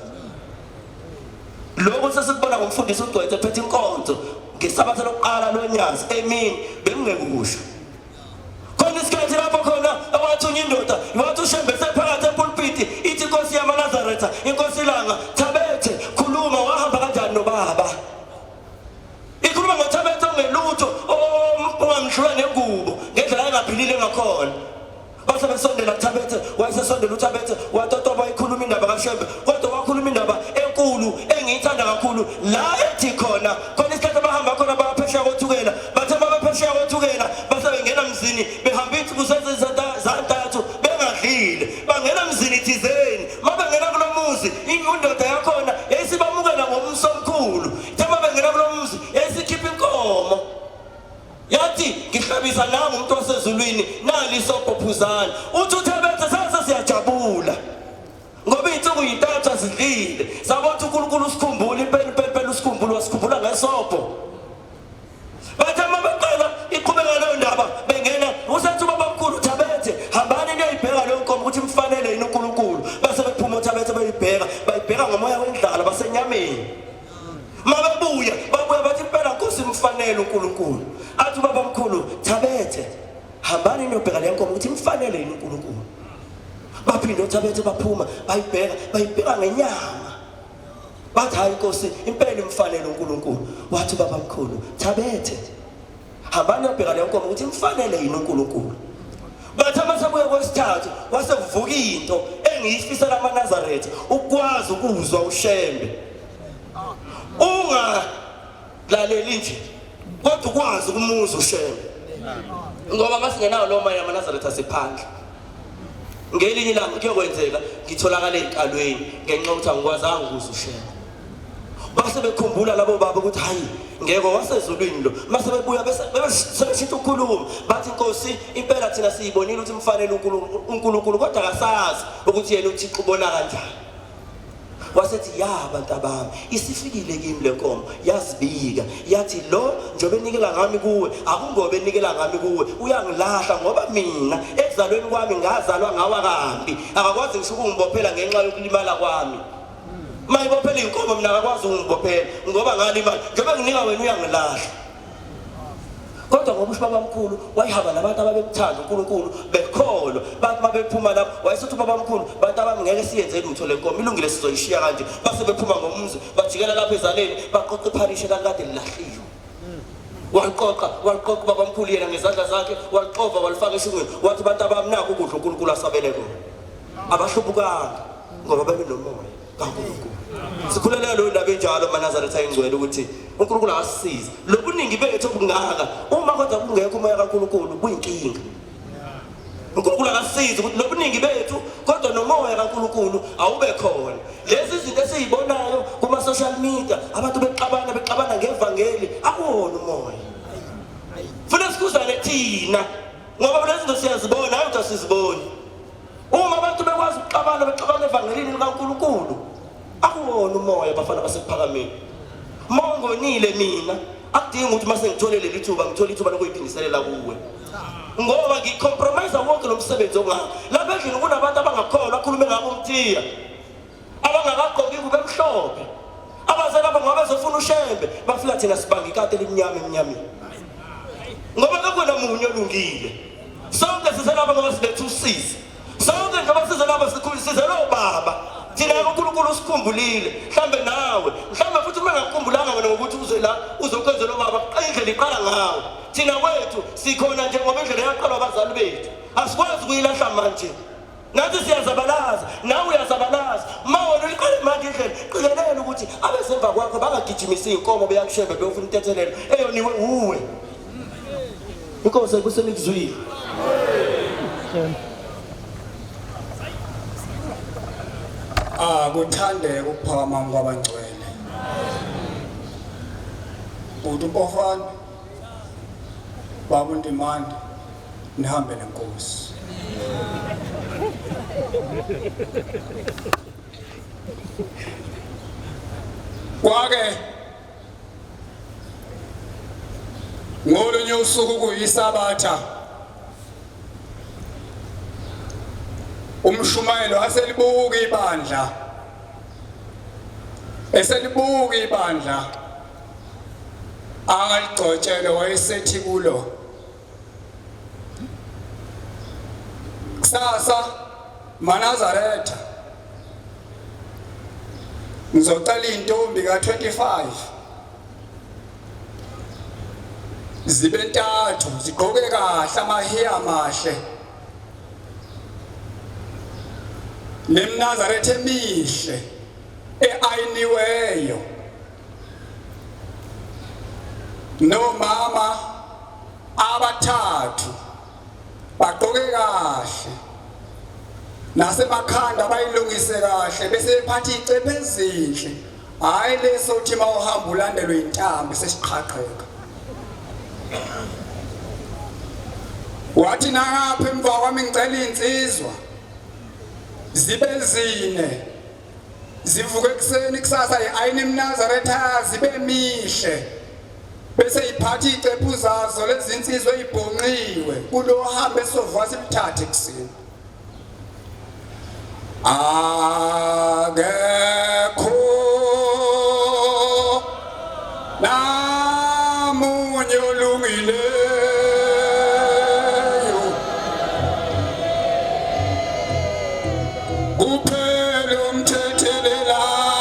Lokho sesikubona ngomfundisi ugcwethe phethe inkonzo ngesabatha lokuqala lonyaka emini bengekusha. Khona isikhathi lapho khona awathunya indoda wathi uShembe sephakathi epulpiti ithi inkosi yamaNazaretha inkosi langa Thabethe khuluma wahamba kanjani nobaba. Ikhuluma ngoThabethe ongelutho ongangihlula nengubo ngendlela engaphilile ngakhona. Base besondela kuThabethe wayesesondela uThabethe watotoba ikhuluma indaba kaShembe kodwa wakhuluma indaba enkulu engiyithanda kakhulu la ethi khona isikhathi abahamba khona baphesheya kothukela bathe baphesheya kothukela base bengena mzini behamba insuku zantathu bengadlile bangena mzini thizeni mabengena kulomuzi indoda yakhona yayisibamukela ngomso omkhulu thema bengena kulomuzi yayisikhipha inkomo yathi ngihlabisa nami umuntu wasezulwini nali isobhophuzana uthi uThabethe sase siyajabula ngoba insuku yintathu azidlile sabona uNkulunkulu usikhumbula impela usikhumbula wasikhumbula ngesobho. Bathe mabaqala iqhubeka leyo ndaba bengena usethi ubabamkhulu Thabethe hambani niyoyibheka leyo nkomo ukuthi mfanele yini uNkulunkulu. Base bephuma uThabethe bayibheka ngomoya wendlala basenyameni. Mabebuya bathi impela Nkosi mfanele uNkulunkulu. Athi ubabamkhulu Thabethe hambani niyobheka leyo nkomo ukuthi mfanele yini uNkulunkulu. Baphinde uThabethe baphuma bayibheka ngenyama. Bathi hayi Nkosi impela imfanele uNkulunkulu. Wathi babamkhulu Thabethe hambani niyobheka leyo nkomo ukuthi mfanele yini uNkulunkulu. Bathe masabuya kwesithathu wasevuka into engiyifisela amaNazaretha ukwazi ukuzwa uShembe. Ungalaleli nje kodwa ukwazi ukumuza uShembe ngoba masingenawo lo moya amaNazaretha asephandle. Ngelinye ilanga kuyokwenzeka ngitholakala ezikalweni ngenxa yokuthi angikwazanga ukuza uShembe. Base bekhumbula labo baba ukuthi hayi ngeke wasezulwini lo mase bebuya sebeshithi ukukhuluma bathi Nkosi impela thina siyibonile ukuthi mfanele uNkulunkulu kodwa akasazi ukuthi yena uThixo ubona kanjani. Wasethi ya abantu abami isifikile kimi lenkomo yazibika yathi lo njobe enikela ngami kuwe akungobe enikela ngami kuwe uyangilahla ngoba mina ekuzalweni kwami ngazalwa ngawa kambi akakwazi ngisho ukungibophela ngenxa yokulimala kwami. Mayibophela inkomo mina akakwazi ukungibophela ngoba ngalimala njobe nginika wena uyangilahla. Kodwa ngoba uBabamkhulu wayihamba nabantu ababemthanda uNkulunkulu bekholwa bathi mabephuma lapho wayesethi uBabamkhulu bantu abami ngeke siyenze lutho lenkomo ilungile sizoyishiya kanje. Base bephuma ngomzi bajikela lapha ezaleni baqoqa iphalishe lakade lilahliwe. Waliqoqa uBabamkhulu yena ngezandla zakhe waliqova walifaka eshungweni wathi bantu abami nakho ukudla uNkulunkulu asabele kona. Abahlubukanga ngoba bebenomoya kaNkulunkulu. Sikhulelela lo ndaba enjalo amaNazaretha ayingcwele ukuthi uNkulunkulu asisize. Lobuningi bethu obungaka uma kodwa kungekho umoya kaNkulunkulu kuyinkinga. uNkulunkulu akasize ukuthi lobuningi bethu kodwa nomoya kaNkulunkulu awube khona. Lezi zinto esizibonayo kuma social media abantu beqabana ngevangeli akuwona umoya. Funa sikuzane thina ngoba lezi zinto siyazibona hayi ukuthi siziboni. Uma abantu bekwazi beqabana evangelini likaNkulunkulu akuwona umoya bafana basephakameni. Mongonile mina akudingi ukuthi mase ngithole leli thuba ngithole ithuba lokuyiphindiselela kuwe. Ngoba ngicompromise wonke lo msebenzi ongaka. Lapha endlini kunabantu abangakholwa akhulume ngabo umthiya. Abangakaqoki kube emhlophe. Abaze lapha ngoba bezofuna uShembe bafika thina sibanga ikati elimnyama eminyameni. Ngoba akukona munye olungile. Sonke siselapha ngoba silethe usizi. Sonke ngoba sizelapha sikhulisize lo baba. Thina uNkulunkulu usikhumbulile mhlambe nawe mhlambe futhi uma ngakukhumbulanga wena ngokuthi uze la uzokwenza lo baba indlela iqala ngawe. Thina kwethu sikhona nje ngoba indlela yaqalwa abazali bethu asikwazi ukuyilahla manje. Nathi siyazabalaza nawe uyazabalaza mawona uliqale manje indlela qikelele ukuthi abesemva kwakho bangagijimisa inkomo beyakuShembe beyofuna intethelelo eyoniwe uwe. inkosi ayikusenikuzwile kuthandeke ukuphakama kwabangcwele uthi umpofana baba uNdimande nihambe nenkosi kwake ngolunye usuku kuyisabatha umshumayelo aselibuka ibandla eselibuka ibandla angaligcotshele wayesethi kulo kusasa Manazaretha ngizocela intombi ka25 zibe ntathu zigqoke kahle amahiya amahle nemnazaretha emihle eayiniweyo nomama abathathu bagqoke kahle nasemakhanda bayilungise kahle bese ephatha icephe ezinhle hayi leso uthi mawuhamba ulandelwe intambi sesiqhaqheka wathi nangapha emva kwami ngicela insizwa zibe zine zivuke ekseni kusasa iayini imnazaretha zibe mihle bese iphatha icephe zazo lezi insizwe ibhonqiwe kulo hamba esovwa simthathe ekseni akekho namunye olungileyo kuphela umthethelelayo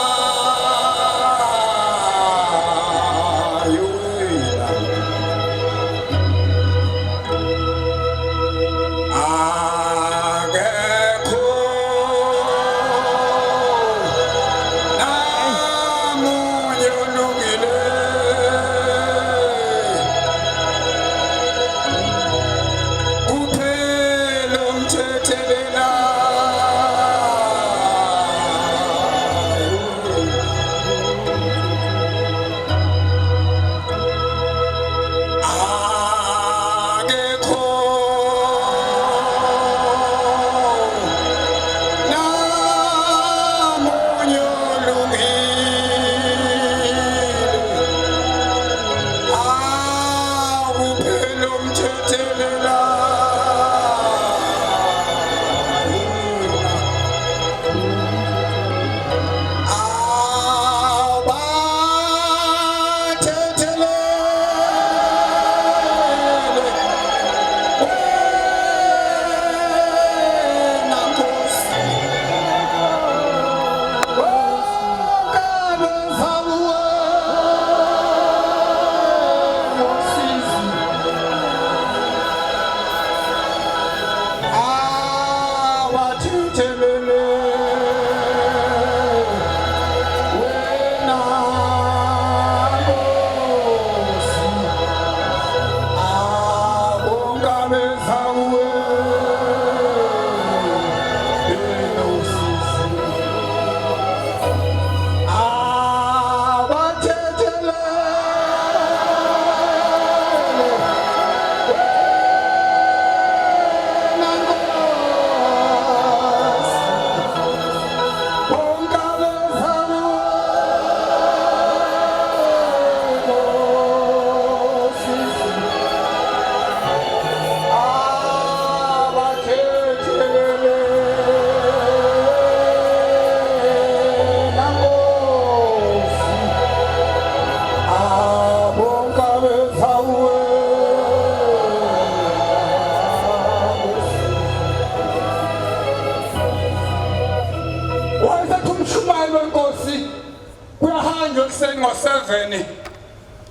ngo7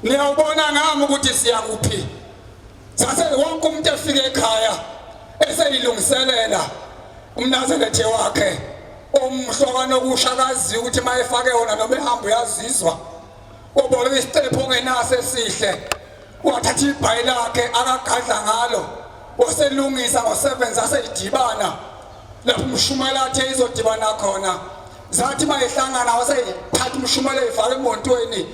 niyawubona ngami ukuthi siyakuphi sase wonke umuntu efike ekhaya eseyilungiselela umnazarethe wakhe umhlokano okushakazi ukuthi mayefake yona noma ehamba uyazizwa oboleka isicepho ongenaso esihle wathatha ibhayi lakhe akagadla ngalo waselungisa ngo7 zaseyidibana lapho umshumela athe izodibana khona zathi mayehlangana waseyithatha umshumela efaka emontweni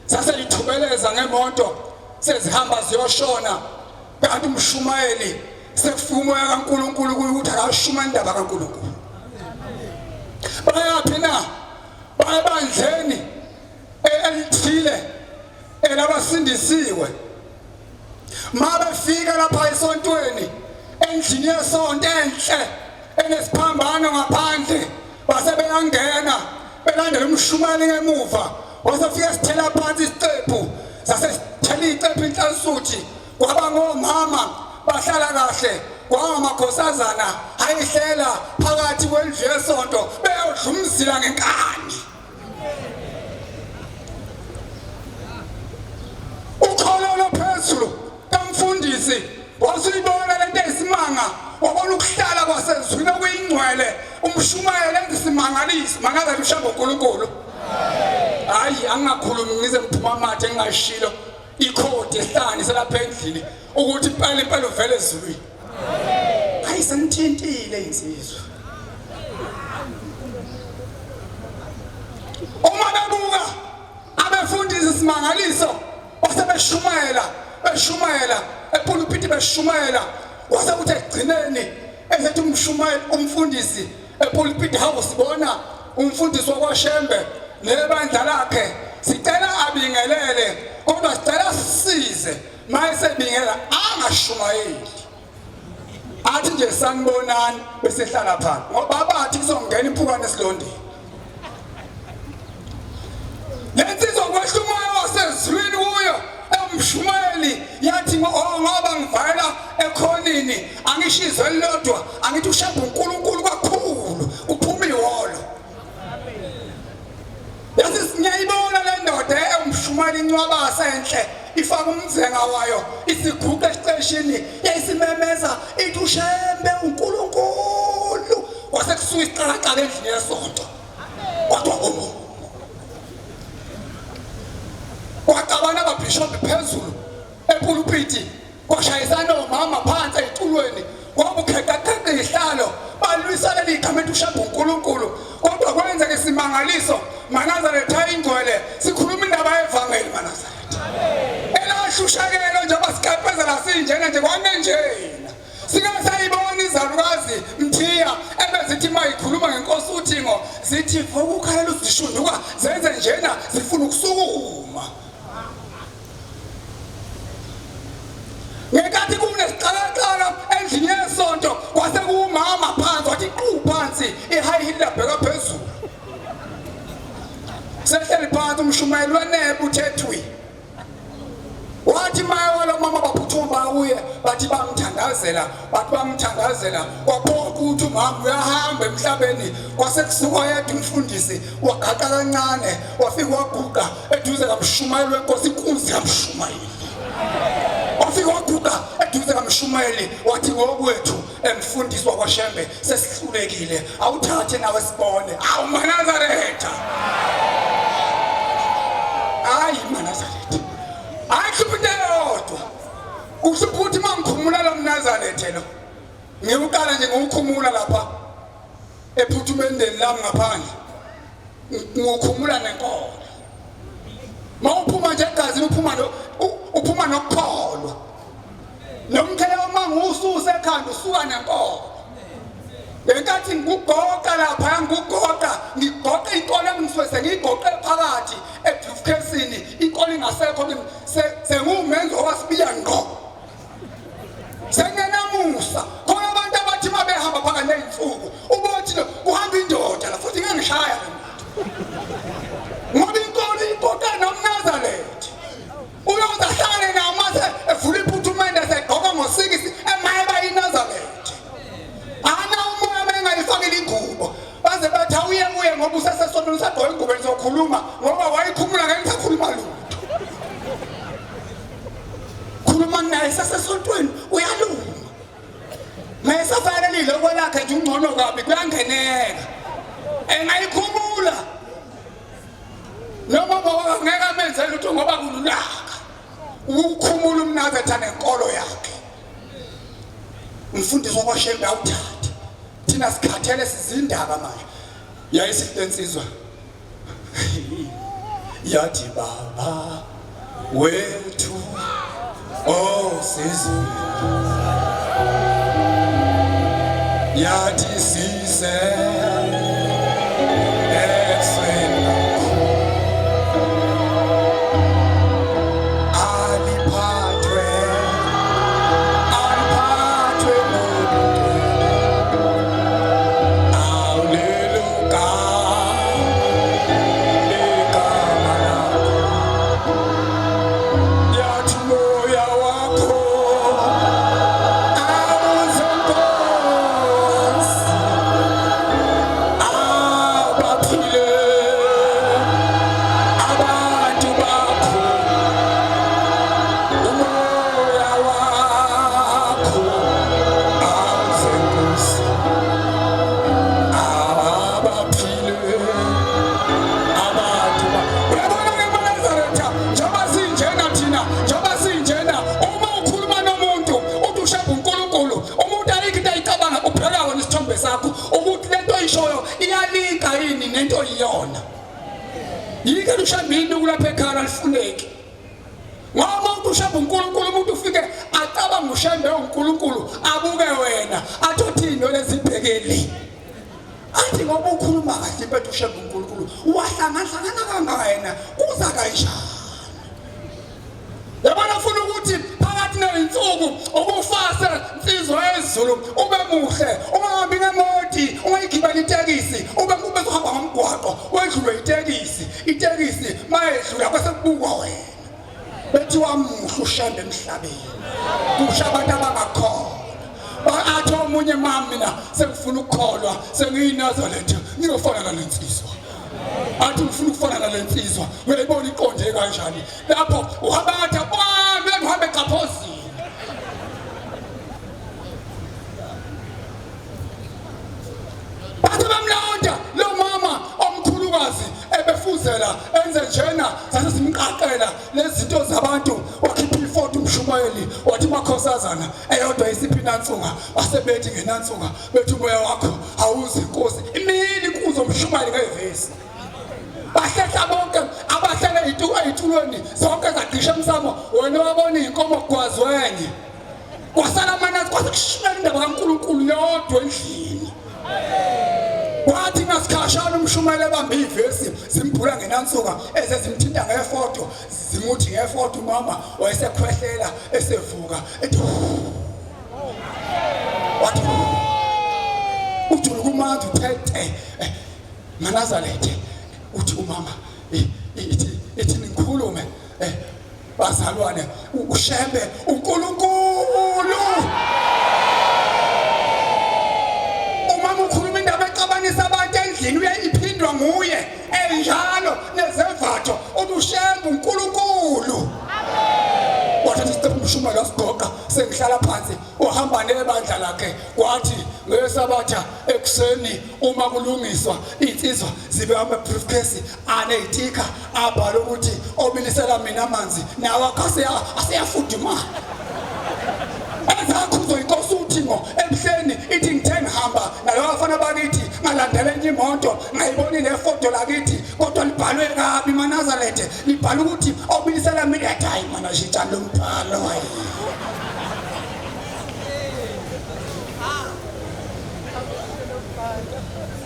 zaseyithubeleza ngemonto sezihamba ziyoshona kanti umshumayeli sekufumo kaNkuluNkulu ukuthi akashuma indaba kaNkuluNkulu bayaphi na bayabandleni elithile elabasindisiwe mabefika lapha esontweni endlini yesonto enhle enesiphambano ngaphandle base beyangena belandela umshumayeli ngemuva wasefika sithela phansi isicephu sasesithela icephu inhlansuthi kwaba ngomama bahlala kahle kwamakhosazana ayihlela phakathi kwendlu yesonto beyodlumzila ngenkani ukhololo phezulu kamfundisi wasuyibona lento eyisimanga wabona ukuhlala kwasezwini okuyingcwele umshumayeli enza isimangaliso mangabe ushamba uNkulunkulu hayi angakhulumi ngize ngiphuma amathe ngingashilo ikhodi ehlani selapha endlini ukuthi impela uvele ezulwini hayi sengithintile insizwa uma bebuka abefundisa isimangaliso beshumayela epulpiti beshumayela wasekuthi egcineni esethi umshumayeli umfundisi epulpiti hawu sibona umfundisi wakwaShembe nebandla lakhe sicela abingelele kodwa sicela sisize mayesebingela angashumayeli athi nje sanibonani besehlala phansi ngoba bathi kuzongena iphukane esilondeni lensizwa kwehla umoya wasezulwini kuyo umshumayeli yathi ngoba ngivayela ekhonini angishizwe lodwa angithi ushamba uNkulunkulu kakhulu uphuma ihholo yathi ngiyayibona le ndoda umshumayeli incwabasa enhle ifaka umdzenga wayo isiguqa esiteshini yayisimemeza ithi uShembe uNkulunkulu wasekusuka isiqhaqha endlini yesonto kodwa kwacabana ababhishophi phezulu epulpiti kwashayisana omama phansi eziculweni kwabukheqaqeqa ihlalo balwisana ligama ethi uShembe uNkulunkulu kodwa kwenzeka isimangaliso maNazaretha ayingcwele sikhuluma indaba yevangeli maNazaretha elahlushakelo njengoba siqephezela sinjena nje kwangenjena singasayibona izalukazi Mthiya ebezithi mayikhuluma ngenkosi uThingo zithi vuka ukhalela uzishunduka zenze njena zifuna ukusukuma ngekathi kunesiqalaqala endlini yesonto kwase kuumama phansi wathi qhu phansi ihigh heel labheka phezulu sehleli phansi umshumayeli wenebe uthethwi wathi mayewalo mama baphuthuma kuye bathi bamthandazela kwaphoqa ukuthi umama uyahamba emhlabeni kwasekusuka yedwa umfundisi wagaqa kancane wafika waguqa eduze kamshumayeli wenkosi inkunzi kamshumayeli wafika waguqa eduze kamshumayeli wathi ngokwethu emfundisi wakwaShembe sesihlulekile awuthathe nawe sibone awu maNazaretha hayi maNazaretha ayihluphe yodwa uhlupha ukuthi mangikhumula lo mNazaretha lo ngiyuqala nje ngokukhumula lapha ephuthumendeni lami ngaphandle ngokukhumula nenkolo mawuphuma nje egazini uphuma nokukholwa nomkhele mangususa ekhanda usuka nenkolo lenkathi ngikugoqa lapha ngigoqa inkolo engisuke ngigoqe phakathi edufkesini inkolo ingasekho sengumenzo wasibila ngqo sengenamusa khona abantu abathi mabehamba phakathi nezinsuku ubothi kuhamba indoda la futhi ngangishaya ngoba inkolo igoqa noMnazaretha uyozahlale namase evula iphuthumende segqoka ngo6 emayeba iNazaretha ana umoya bengayifakile ingubo baze bathi uye ngoba usesesona usagqoka ingubo elizokhuluma ngoba wayikhumula ngengisakhuluma lutho khuluma naye sesesontweni uyaluma mayesafanelile okwelakhe nje ungcono kabi kuyangeneka engayikhumula noma ngeke amenze lutho ngoba kululaka ukukhumula uziphatha nenkolo yakhe. Umfundisi wakwaShembe awuthathe. Thina sikhathele sizindaba manje. Yayisihlensizwa. Yathi baba wethu osizwe. Yathi sise nento iyona yike lushambini kulapha ekhaya lifuneki ngoba ushamba uNkulunkulu umuntu ufike acabanga ushambe uNkulunkulu abuke wena athothini lezibhekeli athi ngoba ukhuluma kahle impethu ushamba uNkulunkulu wahlangana kangayena kuza kanjani yabona ufuna ukuthi phakathi nezinsuku ubufase insizwa yezulu ube muhle ungahambi ngemoti ungayigibela itekisi ube uzohamba ngomgwaqo wedlule itekisi mayedlula bese kubukwa wena bethi wamuhle ushande emhlabeni kusha abantu abangakhona athi omunye mama mina sengifuna ukukholwa sengiyinazalethe ngiyofana nalensizwa athi ngifuna ukufana nalensizwa uyayibona iqonde kanjani lapho uhabatha kwami uhambe eqaphozini bathi bamlonda lo mama omkhulukazi ebefuzela enze njena sasesimqaqela lezinto zabantu wakhipha ifoto umshumayeli wathi makhosazana eyodwa isiphi nansunga basebethi ngenansunga bethi umoya wakho awuzi inkosi imini kuzo umshumayeli ngevesi bahlehla bonke abahlala eyitulweni zonke zaqisha emsamo wena wabona inkomo gwazwenye kwasala amanazi kwasekushimela indaba kaNkulunkulu yodwa endlini wathi ngasikhashana umshumayeli ebambe ivesi zimbhula ngenansuka ezezimthinta ngefoto zimuthi ngefoto mama wayesekhwehlela esevuka ethi wathi ujulu kumanzi uthethe Manazaretha uthi umama ithi nikhulume bazalwane ushembe uNkulunkulu umama ukhuluma indaba exabanisa abantu endlini uyayiphindwa nguye enjalo nezevatho ushembe uNkulunkulu wathi isitephu umshumayeli wasigoqa sengihlala phansi uhamba nebandla lakhe kwathi ngesabatha ekseni uma kulungiswa insizwa zibe ama-briefcase aneyitika abhala ukuthi obilisela mina amanzi nawe aseyafudumala ezakhuzwa inkosi uthi ngo ebuhleni ithi ngithe ngihamba nalowo bafana bakithi ngalandela enye imoto ngayiboni nefoto lakithi kodwa libhalwe kabi Manazaretha libhala ukuthi obilisela mina hayi mana shita lo mbhalo hayi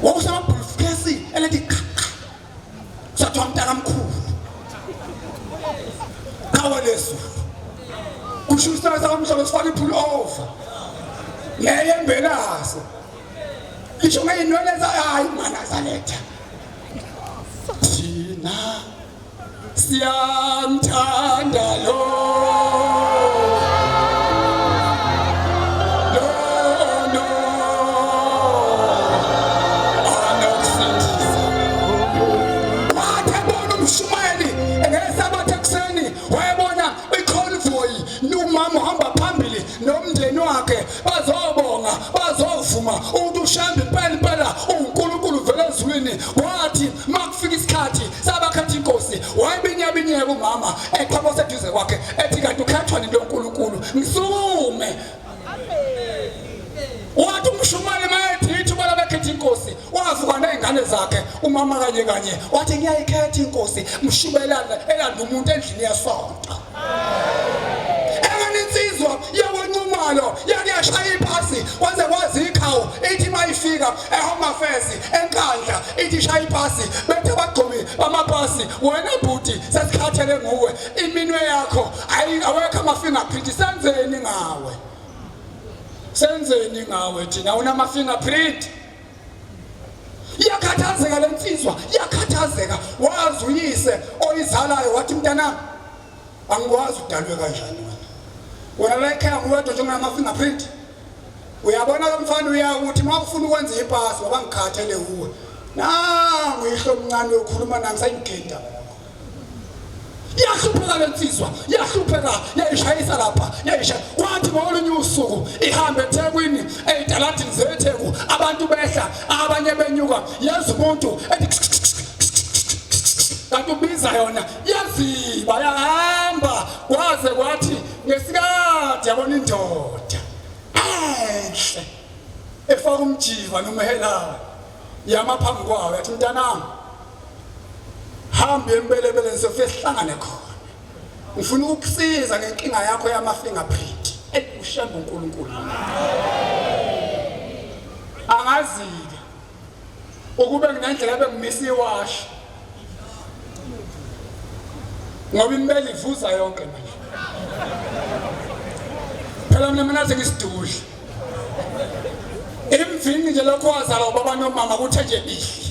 wawusama briefcase elethi sathi umntana omkhulu kawalesu kushusa samhlobo sifaka ipull over leyembelaso isho ngayinweleza hayi Manazaretha thina siyamthanda lo bazobonga bazovuma ukuthi ushambe impela uNkulunkulu vele ezulwini wathi makufika isikhathi sabakhetha inkosi wayibinyeka umama eqhamuka seduze kwakhe ethi kanti ukhethwa nini loNkulunkulu umama kanye wathi ngiyayikhetha inkosi mshubelana elanda umuntu endlini yesonto insizwa yawanqumalo yakuyashaya iphasi kwanze kwazi ikhawu ithi mayifika eHome Affairs enkandla ithi shaya iphasi bethe bagqomi bamapasi wena bhuti sesikhathele nguwe iminwe yakho awekho ama-fingerprint senzeni ngawe thina unama fingerprint iyakhathazeka lensizwa iyakhathazeka wazi uyise oyizalayo wathi mntanami angikwazi udalwe kanjani wena la ekhaya nguwedwa nje unama-fingerprint uyabona lo mfana uyakuthi uma ufuna ukwenza ipasi wabangikhathele uwe nangu ihlo omncane yokhuluma nami sayigeda iyahlupheka lensizwa iyahlupheka yayishayisa lapha yayishaya kwathi ngolunye usuku ihambe eThekwini ey'taladini zeTheku abantu behla abanye benyuka yenza umuntu kanti ubiza yona yaziba yahamba kwaze kwathi ngesikade yabona indoda enhle efaka umjiva nomhelana yama phambi kwayo yathi mntanami hambe embelebele sofike sihlangane khona ngifuna ukukusiza ngenkinga yakho yama-fingerprint ushembe uNkulunkulu angazi-ke ukube nginendlela ebengimisa iwashi ngoba imeli ivuza yonke manje phela mina sengisidudla emvini nje lokho wazala ubaba nomama kuthe nje bihli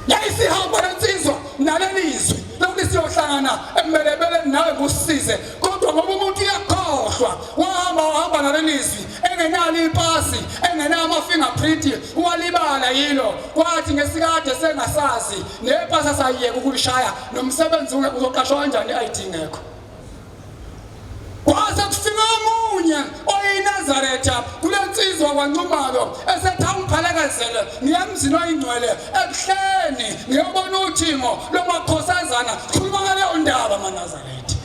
yayisihamba lensizwa nalelizwi lokhu siyohlangana emelebeleni nawe kusize kodwa ngoba umuntu uyakhohlwa wahamba nalelizwi engenalo ipasi engenayo ama-fingerprint walibala yilo kwathi ngesikade sengasazi nepasi asayiyeka ukulishaya nomsebenzi uzoqashwa kanjani ayidingekho kwase kufika omunye oyiNazaretha kule nsizwa kwaNcumalo esethi angiphalakazele ngiyemzini oyingcwele ebuhleni ngiyobona uthingo lomakhosazana sikhuluma ngaleyo ndaba maNazaretha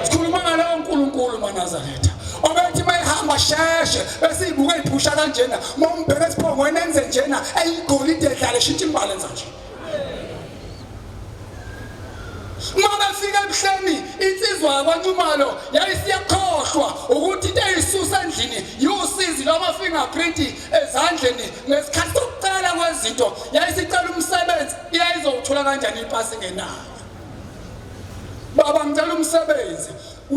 sikhuluma ngaleyo uNkulunkulu maNazaretha obethi mayihamba sheshe besiyibuka iphusha kanjena mombheke esiphongweni enze njena eyigolide edlale shintsha imbali enza nje uma befika ebuhleni insizwa yakwaNcumalo yayisiyakhohlwa ukuthi into eyisusa endlini yusizi lwama-fingerprint ezandleni ngesikhathi sokucala kwezinto yayisicela umsebenzi iyayizowuthola kanjani ipasi ngenayo baba ngicela umsebenzi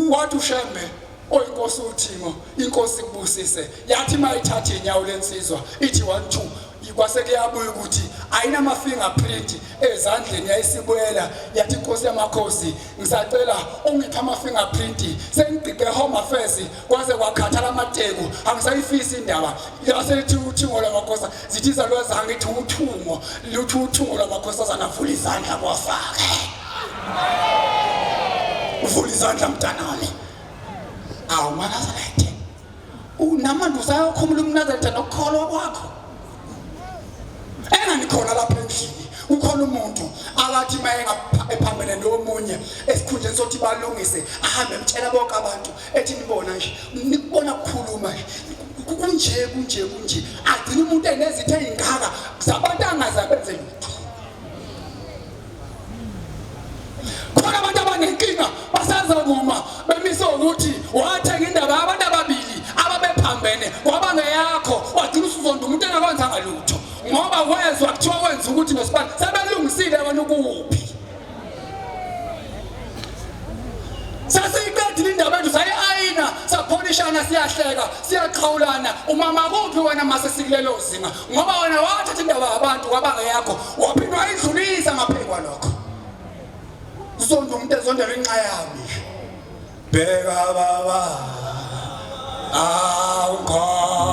wathi ushembe oyinkosi uThimo inkosi kubusise yathi mayithatha inyawo lensizwa ithi 1 2 kwase kuyabuya ukuthi ayinama-fingerprint ezandleni yayisibuyela yathi inkosi yamakhosi ngisacela ungiphe ama-fingerprint sengigqiqe eHome Affairs kwaze kwakhathala amateku angisayifisi indaba yasethi uthingo lwamakhosi zithi zalwazanga ngithi uthungo lwamakhosazana avula izandla kwafake uvula izandla mntanami awu maNazaretha unamanje usayokhumula umNazaretha nokukholwa kwakho enganikhona lapha endlini ukhona umuntu akathi ephambene nomunye esikhundleni sokuthi balungise ahambe emtshela bonke abantu ethi nibona nje nikubona kukhuluma kunje agcina umuntu enezitho ey'ngaka zabantu angazabenze lutho khona abantu abanenkinga basazokuma bemise ukuthi wathenga indaba yabantu ababili ababephambene kwabangeyakho wagcina usuzonda umuntu engakwenzanga lutho ngoba wezwa kuthiwa wenza ukuthi nosibani sebelungisile abantu kuphi sasiyiqedile indaba yethu sayi-ayina sapholishana siyahleka siyaqhawulana umama kuphi wena mase sikulelo zinga ngoba wena wathatha indaba yabantu kwabangeyakho waphinde wayidlulisa ngaphezu kwalokho zonda umuntu ezondela inxa yami bheka baba awukhomsa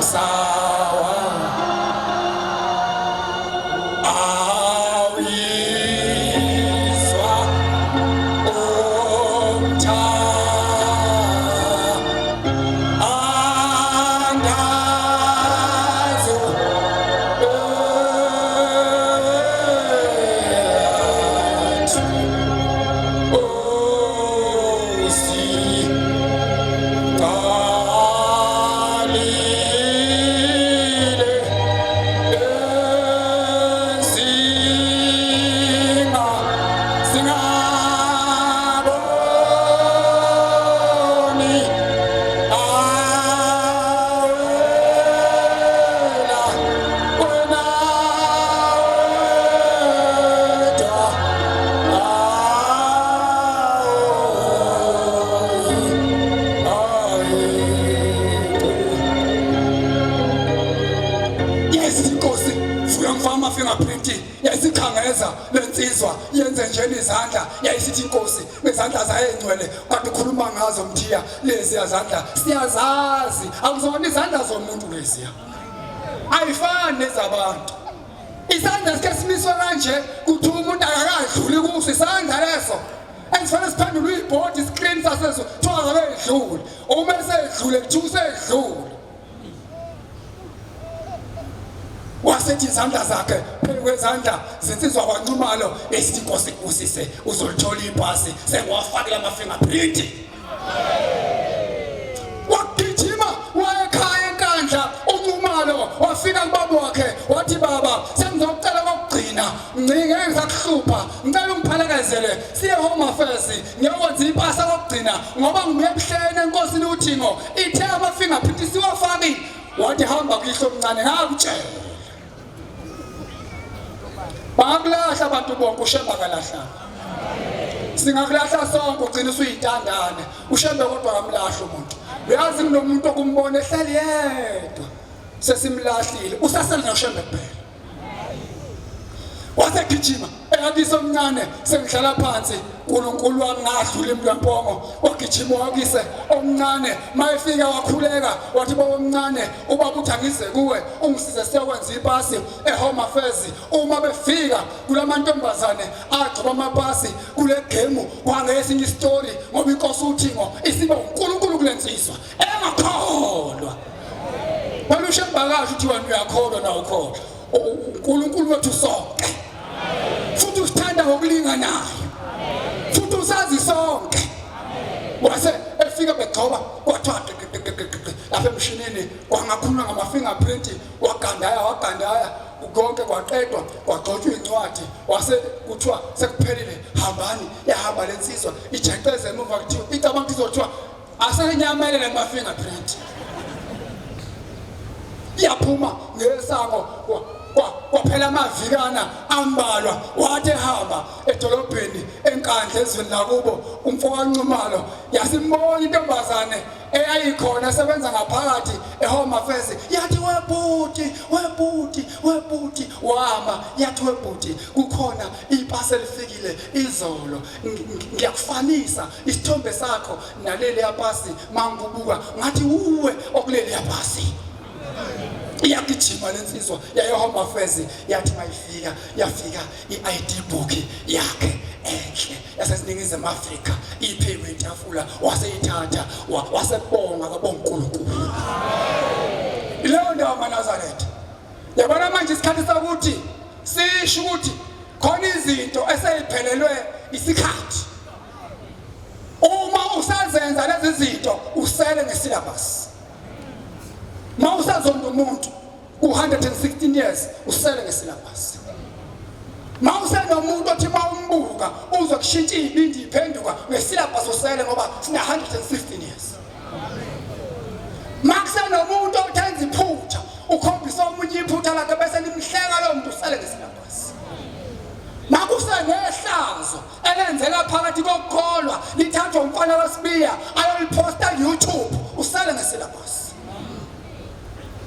umsawa awuyizwa umtha andazi osi wayengeza lensizwa yenze nje izandla yayisithi inkosi ngezandla zayengcwele kanti ukhuluma ngazo mthiya lezi izandla siyazazi akuzona izandla zomuntu lezi ayifani nezabantu isandla sikesimiswa kanje kuthi umuntu akakadluli kuso isandla leso Engifanele siphandule uyibhodi screen sasezo thoka bedlule uma esedlule kuthi usedlule wasethi izandla zakhe phezu kwezandla zinsizwa kwaNcumalo esithi inkosi kusise uzolithola ipasi sengwafakela ama-fingerprint wagijima wayekhaya enkandla uNcumalo wafika kubaba wakhe wathi baba sengizocela kokugcina ngeke ngisakuhlupha ngicela ungiphelekezele siye home affairs ngiyokwenza ipasa kokugcina ngoba ngibuye ebuhleni enkosini uThingo ithe ama-fingerprint siwafakile wathi hamba kuyihlo omncane ngakutshela bakulahla abantu bonke ushemba kalahla singakulahla sonke ugcina usuyitandane ushembe kodwa kamlahla umuntu uyazi kunomuntu okumbona ehleli yedwa sesimlahlile usasele noshembe kuphela wasegijima eyakise omncane sengihlala phansi uNkulunkulu wangadlula imlwampongo wagijima wakise omncane mayefika wakhuleka wathi baba omncane ubaba uthi angize kuwe ungisize siyokwenza ipasi eHome Affairs uma befika kulamantombazane agcoba amapasi kule game kwangesinye istory ngoba inkosi uThingo isibe uNkulunkulu kulensizwa engakholwa walushemba kahle uthi wena uyakholwa na ukholwa uNkulunkulu wethu sonke futhi usithanda ngokulinganayo futhi usazi sonke wase efika begcoba kwathiwa lapha emshinini kwangakhuluma ngama-fingerprint wagandaya konke kwaqedwa kwagxotshwa incwadi wase kuthiwa sekuphelile hambani yahamba lensizwa ijeqeze emuva kuthiwa icabanga izothiwa asenyamele lama-fingerprint yaphuma ngesango kwaphela amavikana ambalwa wathi hamba edolobheni enkandla ezweni lakubo umfowakaNcumalo yasimbona intombazane eyayikhona esebenza ngaphakathi eHome Affairs yathi webhuti wahamba yathi webhuti kukhona ipasi elifikile izolo ngiyakufanisa isithombe sakho naleli yapasi mangibuka ngathi uwe okuleli yapasi iyagijima lensizwa yayeHome Affairs yathi yafika i-ID book yakhe enhle yaseNingizimu Afrika iphewe itafula waseyithatha wasebonga kaBonkulunkulu leyo ndawo maNazaretha yabona manje isikhathi sokuthi sisho ukuthi khona izinto eseyiphelelwe isikhathi uma usazenza lezi zinto usele ngesyllabus mawusazonda umuntu ku116 years usele ngesyllabus mawusena umuntu othi mawumbuka uzokushintsha ibindi iphenduka ngesyllabus usele ngoba sina 116 years makusena umuntu othenza iphutha ukhombisa omunye iphutha lakhe bese limhleka lo muntu usele ngesyllabus makusenehlazo elenzeka phakathi kokukholwa lithathwa umfana wesibiya ayoliposta YouTube usele ngesyllabus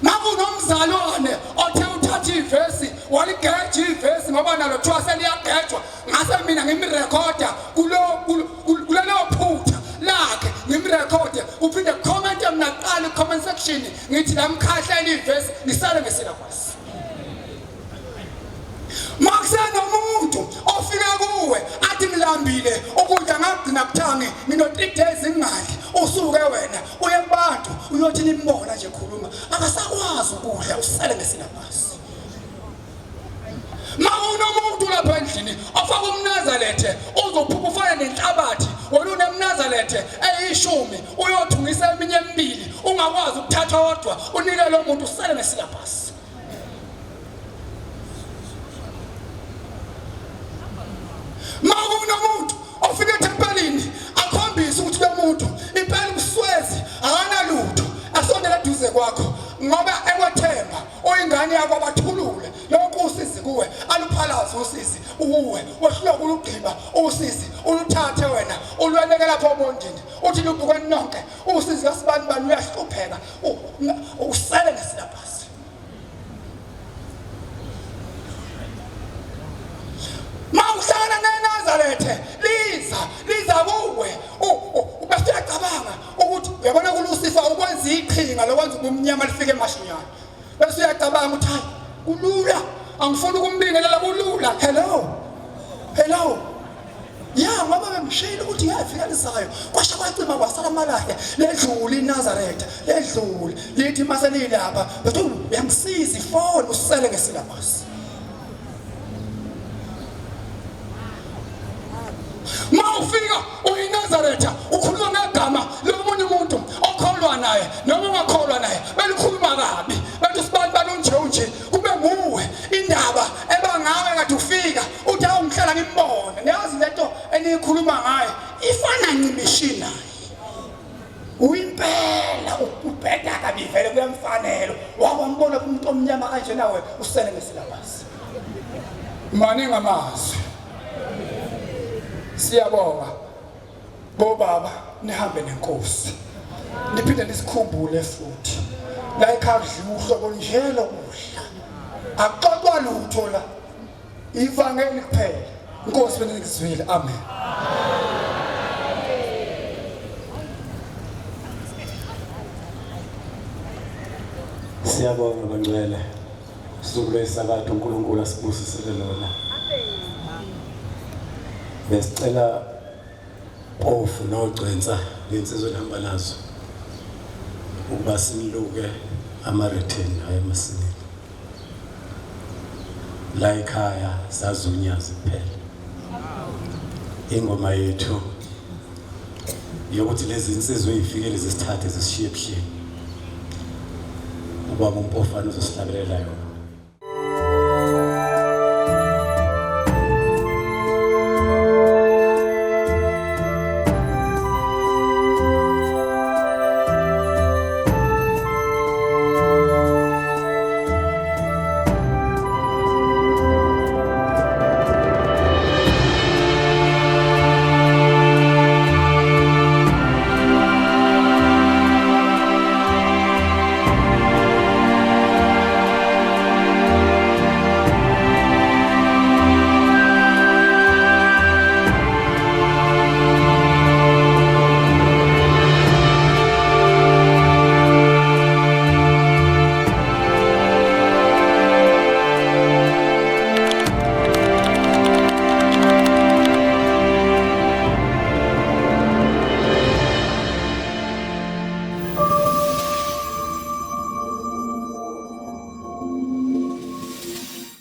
makunomzalwane othe uthatha ivesi waligeja ivesi ngoba nalo kuthiwa seliyagejwa ngase mina ngimrekhoda kulelo phutha lakhe ngimrekhode uphinde comment emnaqala comment section ngithi lamkhahlela ivesi ngisale ngesyllabus makusena umuntu ofika kuwe athi ngilambile ukudla ngagcina kuthangi ngino 3 days ngingadli usuke wena uye kubantu uyothi nimbona nje khuluma akasakwazi ukudla usele ngesyllabus mawunomuntu lapha endlini ofaka umNazaretha uzophupha ufana nenhlabathi wona uMnazaretha eyishumi uyothungisa eminye emibili ungakwazi ukuthatha kodwa unike lo muntu usele ngesyllabus mawunomuntu ofika ethempelini akhombisa ukuthi lo muntu impela ubuswezi akanalutho asondela eduze kwakho ngoba ekwethemba oyingane yakho abathulule lokho usizi kuwe aluphalaza usizi uwe wehluleka ulugqiba usizi uluthathe wena ulweleke lapha obondini uthi lubukwe nonke usizi kasibani bani uyahlupheka usele ngesyllabus kulusifa ukwenza iqhinga lokwenza ubumnyama lifike emashinyane bese uyacabanga ukuthi hayi kulula angifuni ukumbingelela kulula hello ya ngoba bemshayela ukuthi yafika lisayo kwasha kwacima kwasala malahle ledlula iNazaretha ledlula lithi maseli lapha bethu uyangisiza ifone usele ngesilabasi mawufika uyiNazaretha ukhuluma ngegama lomunye umuntu okholwa naye noma ungakholwa naye belikhuluma kabi bethu sibantu balonje kube nguwe indaba ebangawe ngathi ufika uthi awungihlala ngimbona niyazi lento enikhuluma ngayo ifana ncimishina uyimpela ubheda kabi vele kuyamfanelo wakwambona umuntu omnyama kanje nawe usele ngesilabasi mani ngamazwi siyabonga bobaba nihambe nenkosi niphinde nisikhumbule futhi la ekhaya kudliwa uhlobo njelo kudla aqoqwa lutho la ivangeli kuphela inkosi benizwile amen Siyabonga bangcwele sizokulesa kade uNkulunkulu asibusisele lona besicela ofu nogcwensa lensizwe ehamba nazo ukuba simluke amaretheni ayemasinini la ekhaya sazunyaza kuphela ingoma yethu yokuthi lezi insizwe ezifikele zisithathe zisishiye ebuhleni ubaba uMpofana uzosihlabelela yona